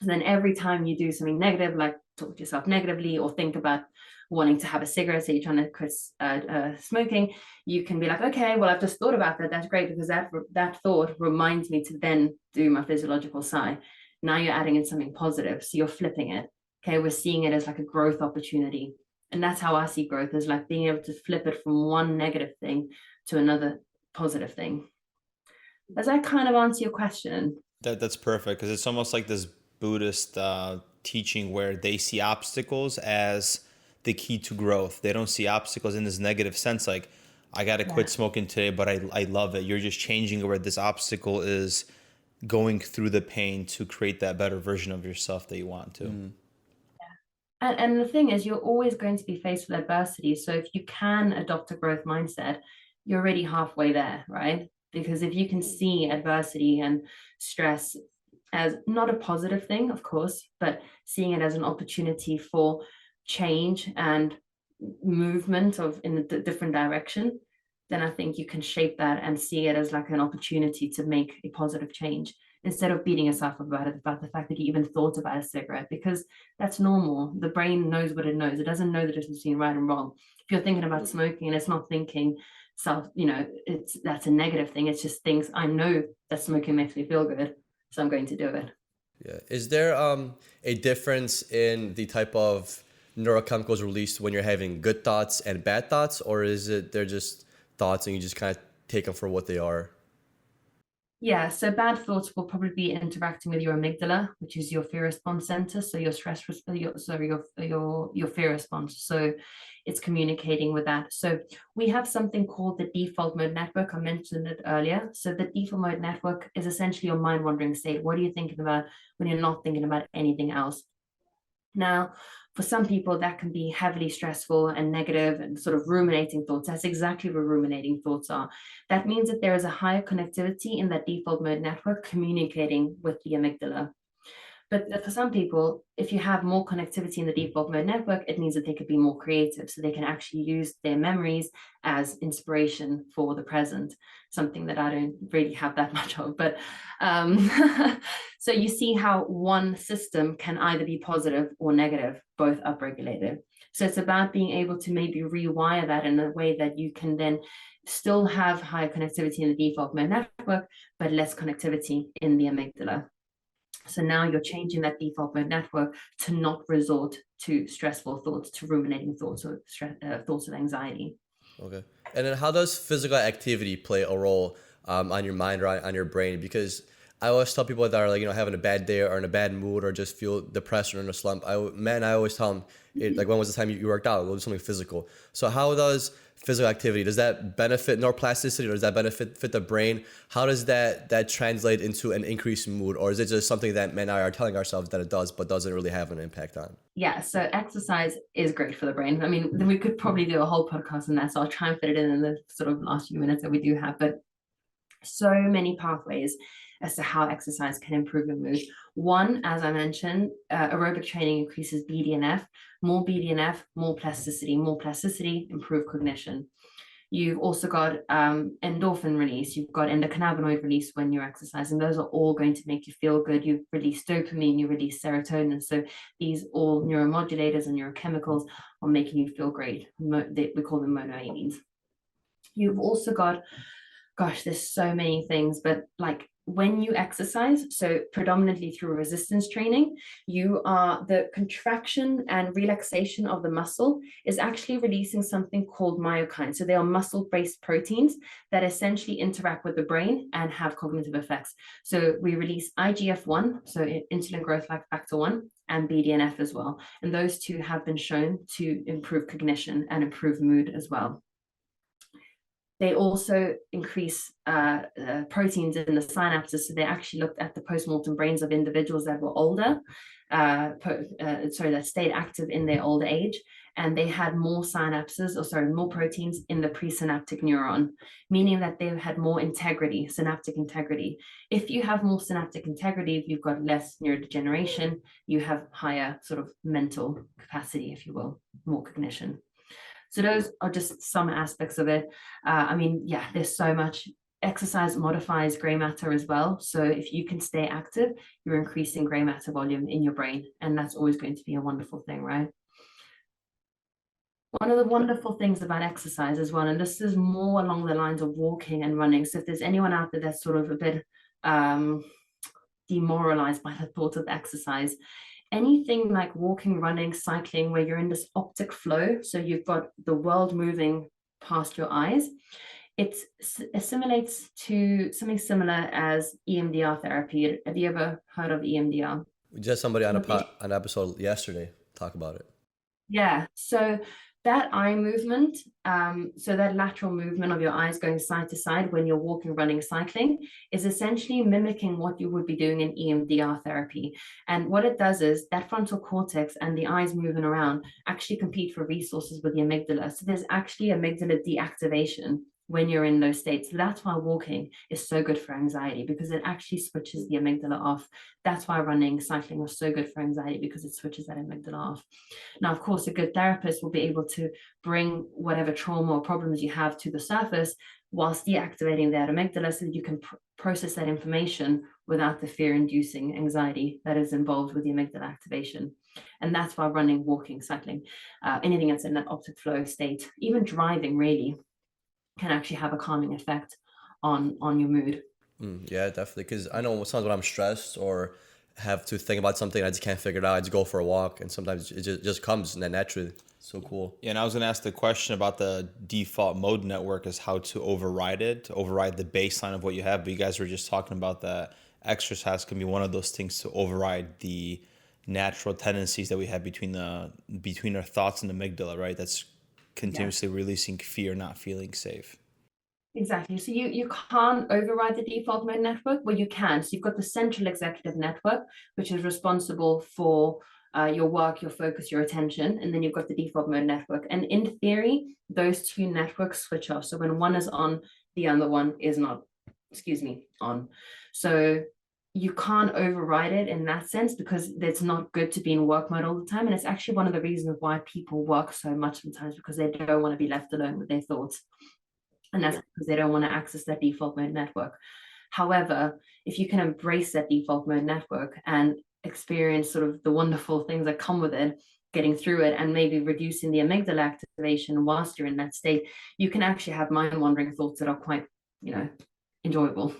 So then every time you do something negative, like talk to yourself negatively or think about wanting to have a cigarette, say you're trying to quit smoking, you can be like, okay, well, I've just thought about that. That's great, because that thought reminds me to then do my physiological sigh. Now you're adding in something positive. So you're flipping it. Okay, we're seeing it as like a growth opportunity. And that's how I see growth, is like being able to flip it from one negative thing to another positive thing. Does that kind of answer your question? That's perfect, because it's almost like this Buddhist teaching where they see obstacles as the key to growth. They don't see obstacles in this negative sense, like I got to quit smoking today, but I love it. You're just changing where this obstacle is going through the pain to create that better version of yourself that you want to. Mm. And the thing is, you're always going to be faced with adversity. So if you can adopt a growth mindset, you're already halfway there, right? Because if you can see adversity and stress as not a positive thing, of course, but seeing it as an opportunity for change and movement in a different direction, then I think you can shape that and see it as like an opportunity to make a positive change, instead of beating yourself up about it, about the fact that you even thought about a cigarette, because that's normal. The brain knows what it knows. It doesn't know the difference between right and wrong. If you're thinking about smoking and it's not thinking that's a negative thing. It's just things, I know that smoking makes me feel good, so I'm going to do it. Yeah. Is there a difference in the type of neurochemicals released when you're having good thoughts and bad thoughts, or is it they're just thoughts and you just kind of take them for what they are? Yeah, so bad thoughts will probably be interacting with your amygdala, which is your fear response center. So your your fear response. So it's communicating with that. So we have something called the default mode network. I mentioned it earlier. So the default mode network is essentially your mind wandering state. What are you thinking about when you're not thinking about anything else? Now, for some people, that can be heavily stressful and negative and sort of ruminating thoughts. That's exactly what ruminating thoughts are. That means that there is a higher connectivity in that default mode network communicating with the amygdala. But for some people, if you have more connectivity in the default mode network, it means that they could be more creative. So they can actually use their memories as inspiration for the present, something that I don't really have that much of. But so you see how one system can either be positive or negative, both upregulated. So it's about being able to maybe rewire that in a way that you can then still have higher connectivity in the default mode network, but less connectivity in the amygdala. So now you're changing that default mode network to not resort to stressful thoughts, to ruminating thoughts, or thoughts of anxiety. Okay. And then how does physical activity play a role on your mind or on your brain? Because I always tell people that are like, having a bad day or in a bad mood or just feel depressed or in a slump. I always tell them, like, when was the time you worked out? Go do something physical. So how does physical activity, does that benefit neuroplasticity or does that benefit the brain? How does that translate into an increased mood, or is it just something that men and I are telling ourselves that it does, but doesn't really have an impact on? Yeah, so exercise is great for the brain. I mean, then we could probably do a whole podcast on that. So I'll try and fit it in the sort of last few minutes that we do have. But so many pathways as to how exercise can improve your mood. One, as I mentioned, aerobic training increases BDNF, more plasticity, improved cognition. You've also got endorphin release. You've got endocannabinoid release when you're exercising. Those are all going to make you feel good. You release dopamine, you release serotonin. So these all neuromodulators and neurochemicals are making you feel great. We call them monoamines. You've also got, gosh, there's so many things, but like when you exercise, so predominantly through resistance training, the contraction and relaxation of the muscle is actually releasing something called myokines. So they are muscle-based proteins that essentially interact with the brain and have cognitive effects. So we release IGF-1, so insulin growth factor 1, and BDNF as well. And those two have been shown to improve cognition and improve mood as well. They also increase proteins in the synapses. So they actually looked at the postmortem brains of individuals that were older, that stayed active in their old age, and they had more more proteins in the presynaptic neuron, meaning that they had more integrity, synaptic integrity. If you have more synaptic integrity, you've got less neurodegeneration, you have higher sort of mental capacity, if you will, more cognition. So those are just some aspects of it. I mean, yeah, there's so much. Exercise modifies gray matter as well. So if you can stay active, you're increasing gray matter volume in your brain. And that's always going to be a wonderful thing, right? One of the wonderful things about exercise as well, and this is more along the lines of walking and running. So if there's anyone out there that's sort of a bit demoralized by the thought of exercise, anything like walking, running, cycling, where you're in this optic flow, so you've got the world moving past your eyes, it assimilates to something similar as EMDR therapy. Have you ever heard of EMDR? We just had somebody on an episode yesterday talk about it. Yeah, so that eye movement, so that lateral movement of your eyes going side to side when you're walking, running, cycling, is essentially mimicking what you would be doing in EMDR therapy. And what it does is that frontal cortex and the eyes moving around actually compete for resources with the amygdala. So there's actually amygdala deactivation when you're in those states. So that's why walking is so good for anxiety, because it actually switches the amygdala off. That's why running, cycling are so good for anxiety, because it switches that amygdala off. Now, of course, a good therapist will be able to bring whatever trauma or problems you have to the surface whilst deactivating that amygdala so that you can process that information without the fear-inducing anxiety that is involved with the amygdala activation. And that's why running, walking, cycling, anything that's in that optic flow state, even driving really, can actually have a calming effect on your mood. Yeah, definitely. Because I know sometimes when I'm stressed or have to think about something, I just can't figure it out. I just go for a walk, and sometimes it just comes naturally. So cool. Yeah, and I was going to ask the question about the default mode network is how to override it, to override the baseline of what you have. But you guys were just talking about that exercise can be one of those things to override the natural tendencies that we have between our thoughts and the amygdala, right? That's continuously releasing fear, not feeling safe. Exactly. So you can't override the default mode network. Well, you can. So you've got the central executive network, which is responsible for your work, your focus, your attention. And then you've got the default mode network. And in theory, those two networks switch off. So when one is on, the other one is not, on. So you can't override it in that sense, because it's not good to be in work mode all the time. And it's actually one of the reasons why people work so much sometimes, because they don't want to be left alone with their thoughts. And that's because they don't want to access that default mode network. However, if you can embrace that default mode network and experience sort of the wonderful things that come with it, getting through it and maybe reducing the amygdala activation whilst you're in that state, you can actually have mind-wandering thoughts that are quite, enjoyable.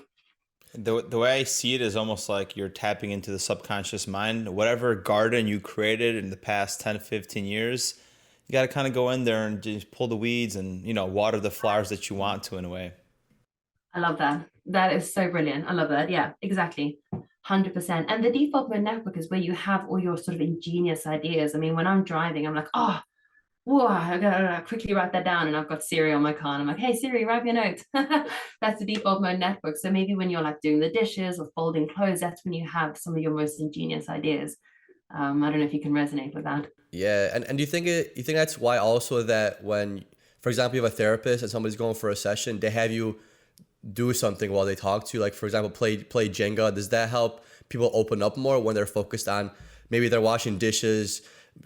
The way I see it is almost like you're tapping into the subconscious mind. Whatever garden you created in the past 10, 15 years, you got to kind of go in there and just pull the weeds and, water the flowers that you want to, in a way. I love that. That is so brilliant. I love that. Yeah, exactly. 100%. And the default mode network is where you have all your sort of ingenious ideas. I mean, when I'm driving, I'm like, oh, whoa, I gotta quickly write that down. And I've got Siri on my car and I'm like, hey, Siri, write me a note. That's the default mode network. So maybe when you're like doing the dishes or folding clothes, that's when you have some of your most ingenious ideas. I don't know if you can resonate with that. Yeah, and do you think that's why also that when, for example, you have a therapist and somebody's going for a session, they have you do something while they talk to you, like for example, play Jenga. Does that help people open up more when they're focused on maybe they're washing dishes,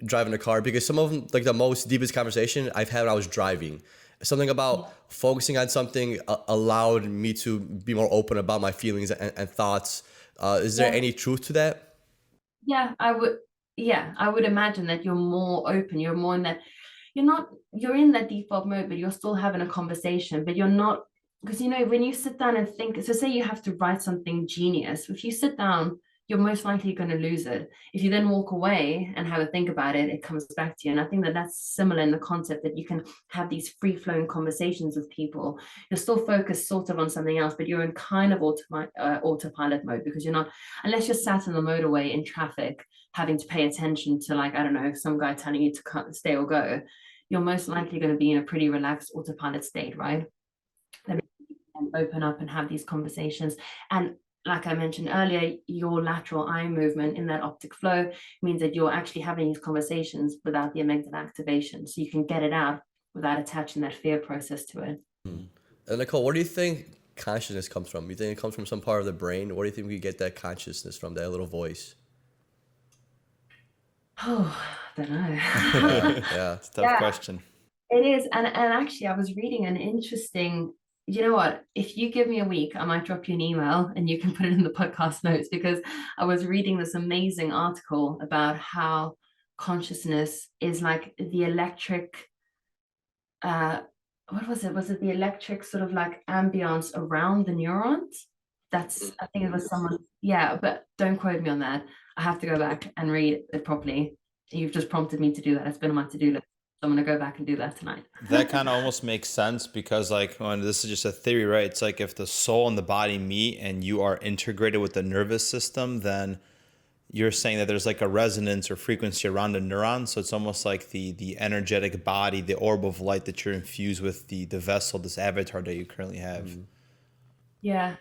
driving a car? Because some of them, like the most deepest conversation I've had when I was driving, something about focusing on something allowed me to be more open about my feelings and thoughts. Is there any truth to that? Yeah, I would imagine that you're more open, you're more in that, you're in that default mode, but you're still having a conversation, but you're not, because when you sit down and think, so say you have to write something genius, if you sit down, you're most likely going to lose it. If you then walk away and have a think about it, it comes back to you. And I think that that's similar in the concept that you can have these free-flowing conversations with people. You're still focused sort of on something else, but you're in kind of autopilot mode, because you're not, unless you're sat in the motorway in traffic, having to pay attention to, like, I don't know, some guy telling you to stay or go, you're most likely going to be in a pretty relaxed autopilot state, right? That you can open up and have these conversations. And like I mentioned earlier, your lateral eye movement in that optic flow means that you're actually having these conversations without the amygdala activation. So you can get it out without attaching that fear process to it. And Nicole, where do you think consciousness comes from? You think it comes from some part of the brain? Where do you think we get that consciousness from, that little voice? Oh, I don't know. Yeah, It's a tough question. It is. And actually, I was reading an interesting, you know what, if you give me a week, I might drop you an email and you can put it in the podcast notes, because I was reading this amazing article about how consciousness is like the electric, what was it? Was it the electric sort of like ambience around the neurons? I think it was someone, yeah, but don't quote me on that. I have to go back and read it properly. You've just prompted me to do that. It's been on my to-do list. So I'm going to go back and do that tonight. That kind of almost makes sense, because like, when this is just a theory, right? It's like if the soul and the body meet and you are integrated with the nervous system, then you're saying that there's like a resonance or frequency around the neuron. So it's almost like the energetic body, the orb of light that you're infused with, the vessel, this avatar that you currently have. Yeah.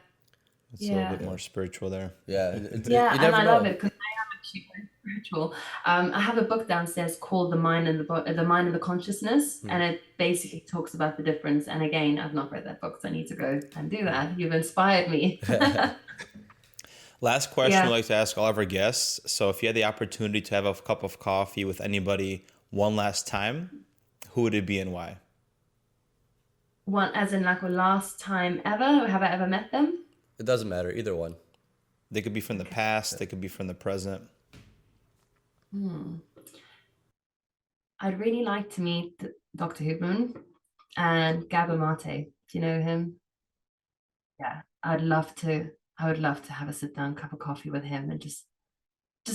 It's a little bit more spiritual there. Yeah. Yeah, and I love it because I am actually very spiritual. I have a book downstairs called The Mind and the Consciousness, and it basically talks about the difference. And again, I've not read that book, so I need to go and do that. You've inspired me. Last question we like to ask all of our guests. So if you had the opportunity to have a cup of coffee with anybody one last time, who would it be and why? One, as in like a last time ever? Have I ever met them? It doesn't matter, either one. They could be from the past, they could be from the present. I'd really like to meet Dr. Huberman and Gabor Mate. Do you know him? Yeah, I would love to have a sit down cup of coffee with him and just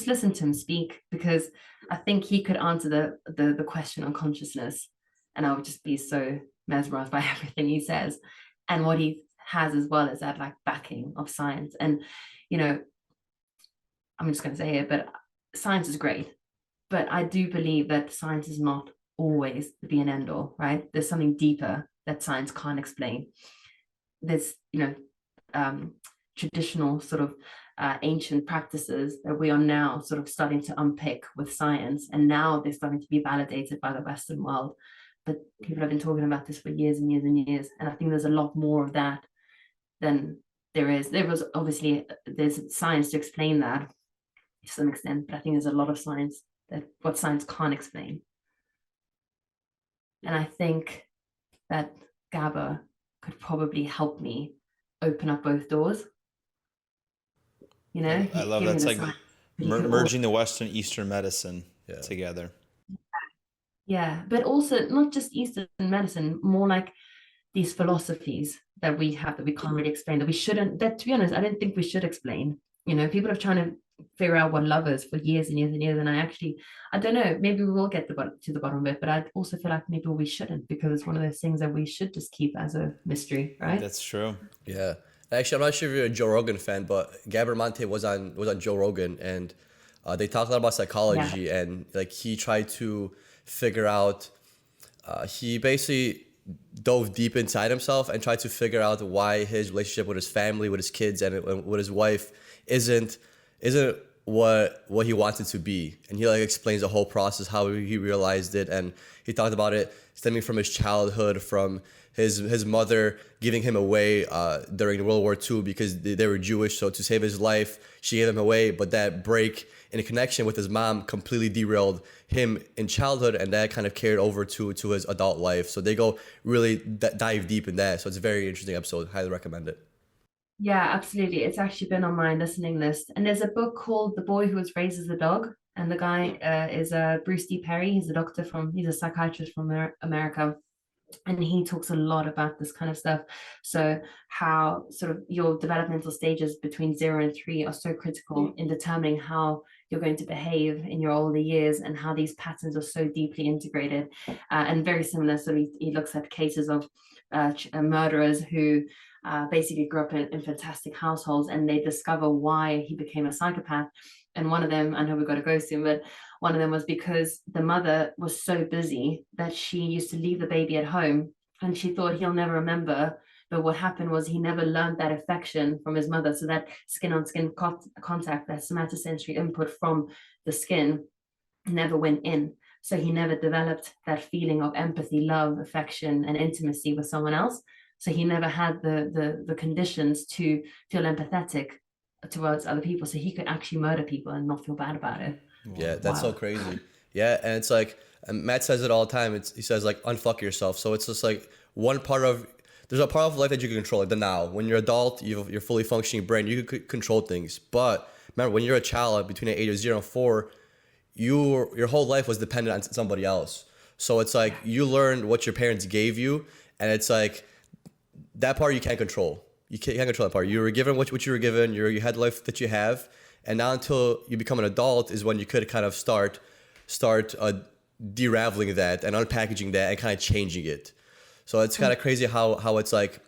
listen to him speak, because I think he could answer the question on consciousness, and I would just be so mesmerized by everything he says. And what he has as well is that like backing of science. And I'm just going to say it, but science is great, but I do believe that science is not always the be and end all, right? There's something deeper that science can't explain. There's traditional sort of ancient practices that we are now sort of starting to unpick with science, and now they're starting to be validated by the Western world. But people have been talking about this for years and years and years, and I think there's a lot more of that than there's science to explain that to some extent, but I think there's a lot of science what science can't explain. And I think that Gabor could probably help me open up both doors. I love that. It's like merging the Western Eastern medicine together. Yeah, but also not just Eastern medicine, more like these philosophies that we have that we can't really explain, that we shouldn't, that to be honest, I don't think we should explain. People have trying to figure out what love is for years and years and years. And I don't know, maybe we will get to the bottom of it, but I also feel like maybe we shouldn't, because it's one of those things that we should just keep as a mystery, right? That's true. Yeah. Actually, I'm not sure if you're a Joe Rogan fan, but Gabor Mate was on Joe Rogan, and they talked a lot about psychology, Yeah. and like he tried to figure out. He basically dove deep inside himself and tried to figure out why his relationship with his family, with his kids, and with his wife isn't what he wanted to be. And he like explains the whole process, how he realized it, and he talked about it stemming from his childhood, from his mother giving him away during World War II because they were Jewish. So to save his life, she gave him away. But that break in connection with his mom completely derailed him in childhood, and that kind of carried over to his adult life. So they go really dive deep in that. So it's a very interesting episode. Highly recommend it. Yeah, absolutely. It's actually been on my listening list. And there's a book called The Boy Who Was Raised as a Dog. And the guy is Bruce D. Perry. He's a psychiatrist from America. And he talks a lot about this kind of stuff. So how sort of your developmental stages between 0 and 3 are so critical in determining how you're going to behave in your older years, and how these patterns are so deeply integrated. And very similar, so he looks at cases of murderers who basically grew up in fantastic households, and they discover why he became a psychopath. And one of them, I know we've got to go soon, but one of them was because the mother was so busy that she used to leave the baby at home, and she thought he'll never remember. But what happened was he never learned that affection from his mother. So that skin on skin contact, that somatosensory input from the skin never went in. So he never developed that feeling of empathy, love, affection, and intimacy with someone else. So he never had the conditions to feel empathetic towards other people. So he could actually murder people and not feel bad about it. Yeah, that's so Wow. crazy. Yeah, and it's like, and Matt says it all the time. He says like unfuck yourself. So it's just like there's a part of life that you can control, like the now. When you're adult, you're fully functioning brain, you can control things. But remember, when you're a child between the age of 0 and 4, your whole life was dependent on somebody else. So it's like you learned what your parents gave you, and it's like that part you can't control. You can't control that part. You were given what you were given. You had the life that you have, and now until you become an adult is when you could kind of start deraveling that and unpackaging that and kind of changing it. So it's kind of crazy how it's like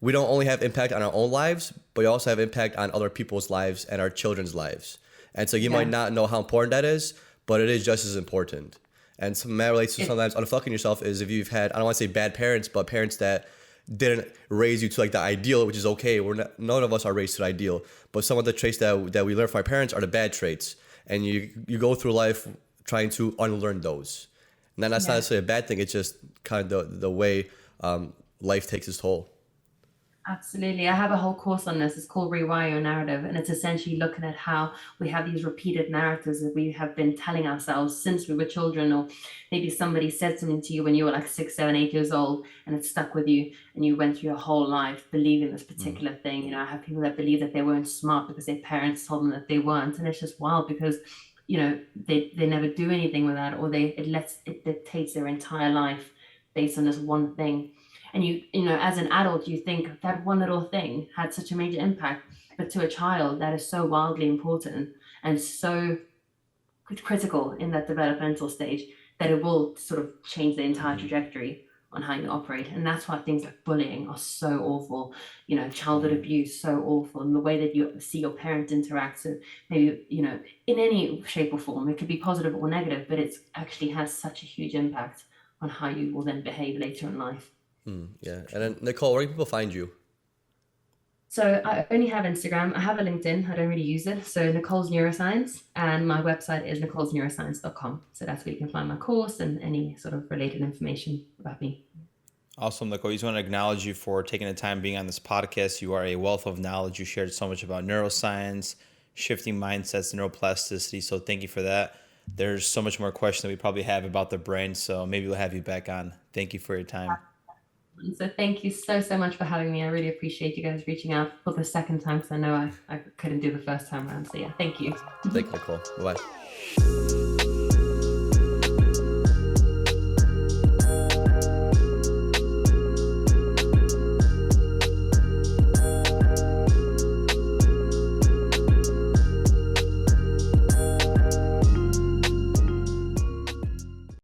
we don't only have impact on our own lives, but we also have impact on other people's lives and our children's lives. And so you might not know how important that is, but it is just as important. And some that relates to sometimes unfucking yourself is if you've had, I don't want to say bad parents, but parents that didn't raise you to like the ideal, which is okay. None of us are raised to the ideal, but some of the traits that we learn from our parents are the bad traits, and you go through life trying to unlearn those. And that's not necessarily a bad thing. It's just kind of the way life takes its toll. Absolutely. I have a whole course on this. It's called Rewire Your Narrative. And it's essentially looking at how we have these repeated narratives that we have been telling ourselves since we were children, or maybe somebody said something to you when you were like 6, 7, 8 years old, and it stuck with you, and you went through your whole life believing this particular thing. You know, I have people that believe that they weren't smart because their parents told them that they weren't. And it's just wild because, you know, they never do anything with that, or it dictates their entire life based on this one thing. And you know, as an adult, you think that one little thing had such a major impact, but to a child, that is so wildly important and so critical in that developmental stage that it will sort of change the entire trajectory on how you operate. And that's why things like bullying are so awful, you know, childhood abuse, so awful, and the way that you see your parent interact. So maybe, you know, in any shape or form, it could be positive or negative, but it actually has such a huge impact on how you will then behave later in life. Yeah. And then Nicole, where can people find you? So I only have Instagram. I have a LinkedIn. I don't really use it. So Nicole's Neuroscience, and my website is nicolesneuroscience.com. So that's where you can find my course and any sort of related information about me. Awesome, Nicole. I just want to acknowledge you for taking the time being on this podcast. You are a wealth of knowledge. You shared so much about neuroscience, shifting mindsets, neuroplasticity. So thank you for that. There's so much more questions that we probably have about the brain. So maybe we'll have you back on. Thank you for your time. So thank you so much for having me. I really appreciate you guys reaching out for the second time, because I know I couldn't do the first time around. So yeah, thank you. Thank you, Nicole. Bye-bye.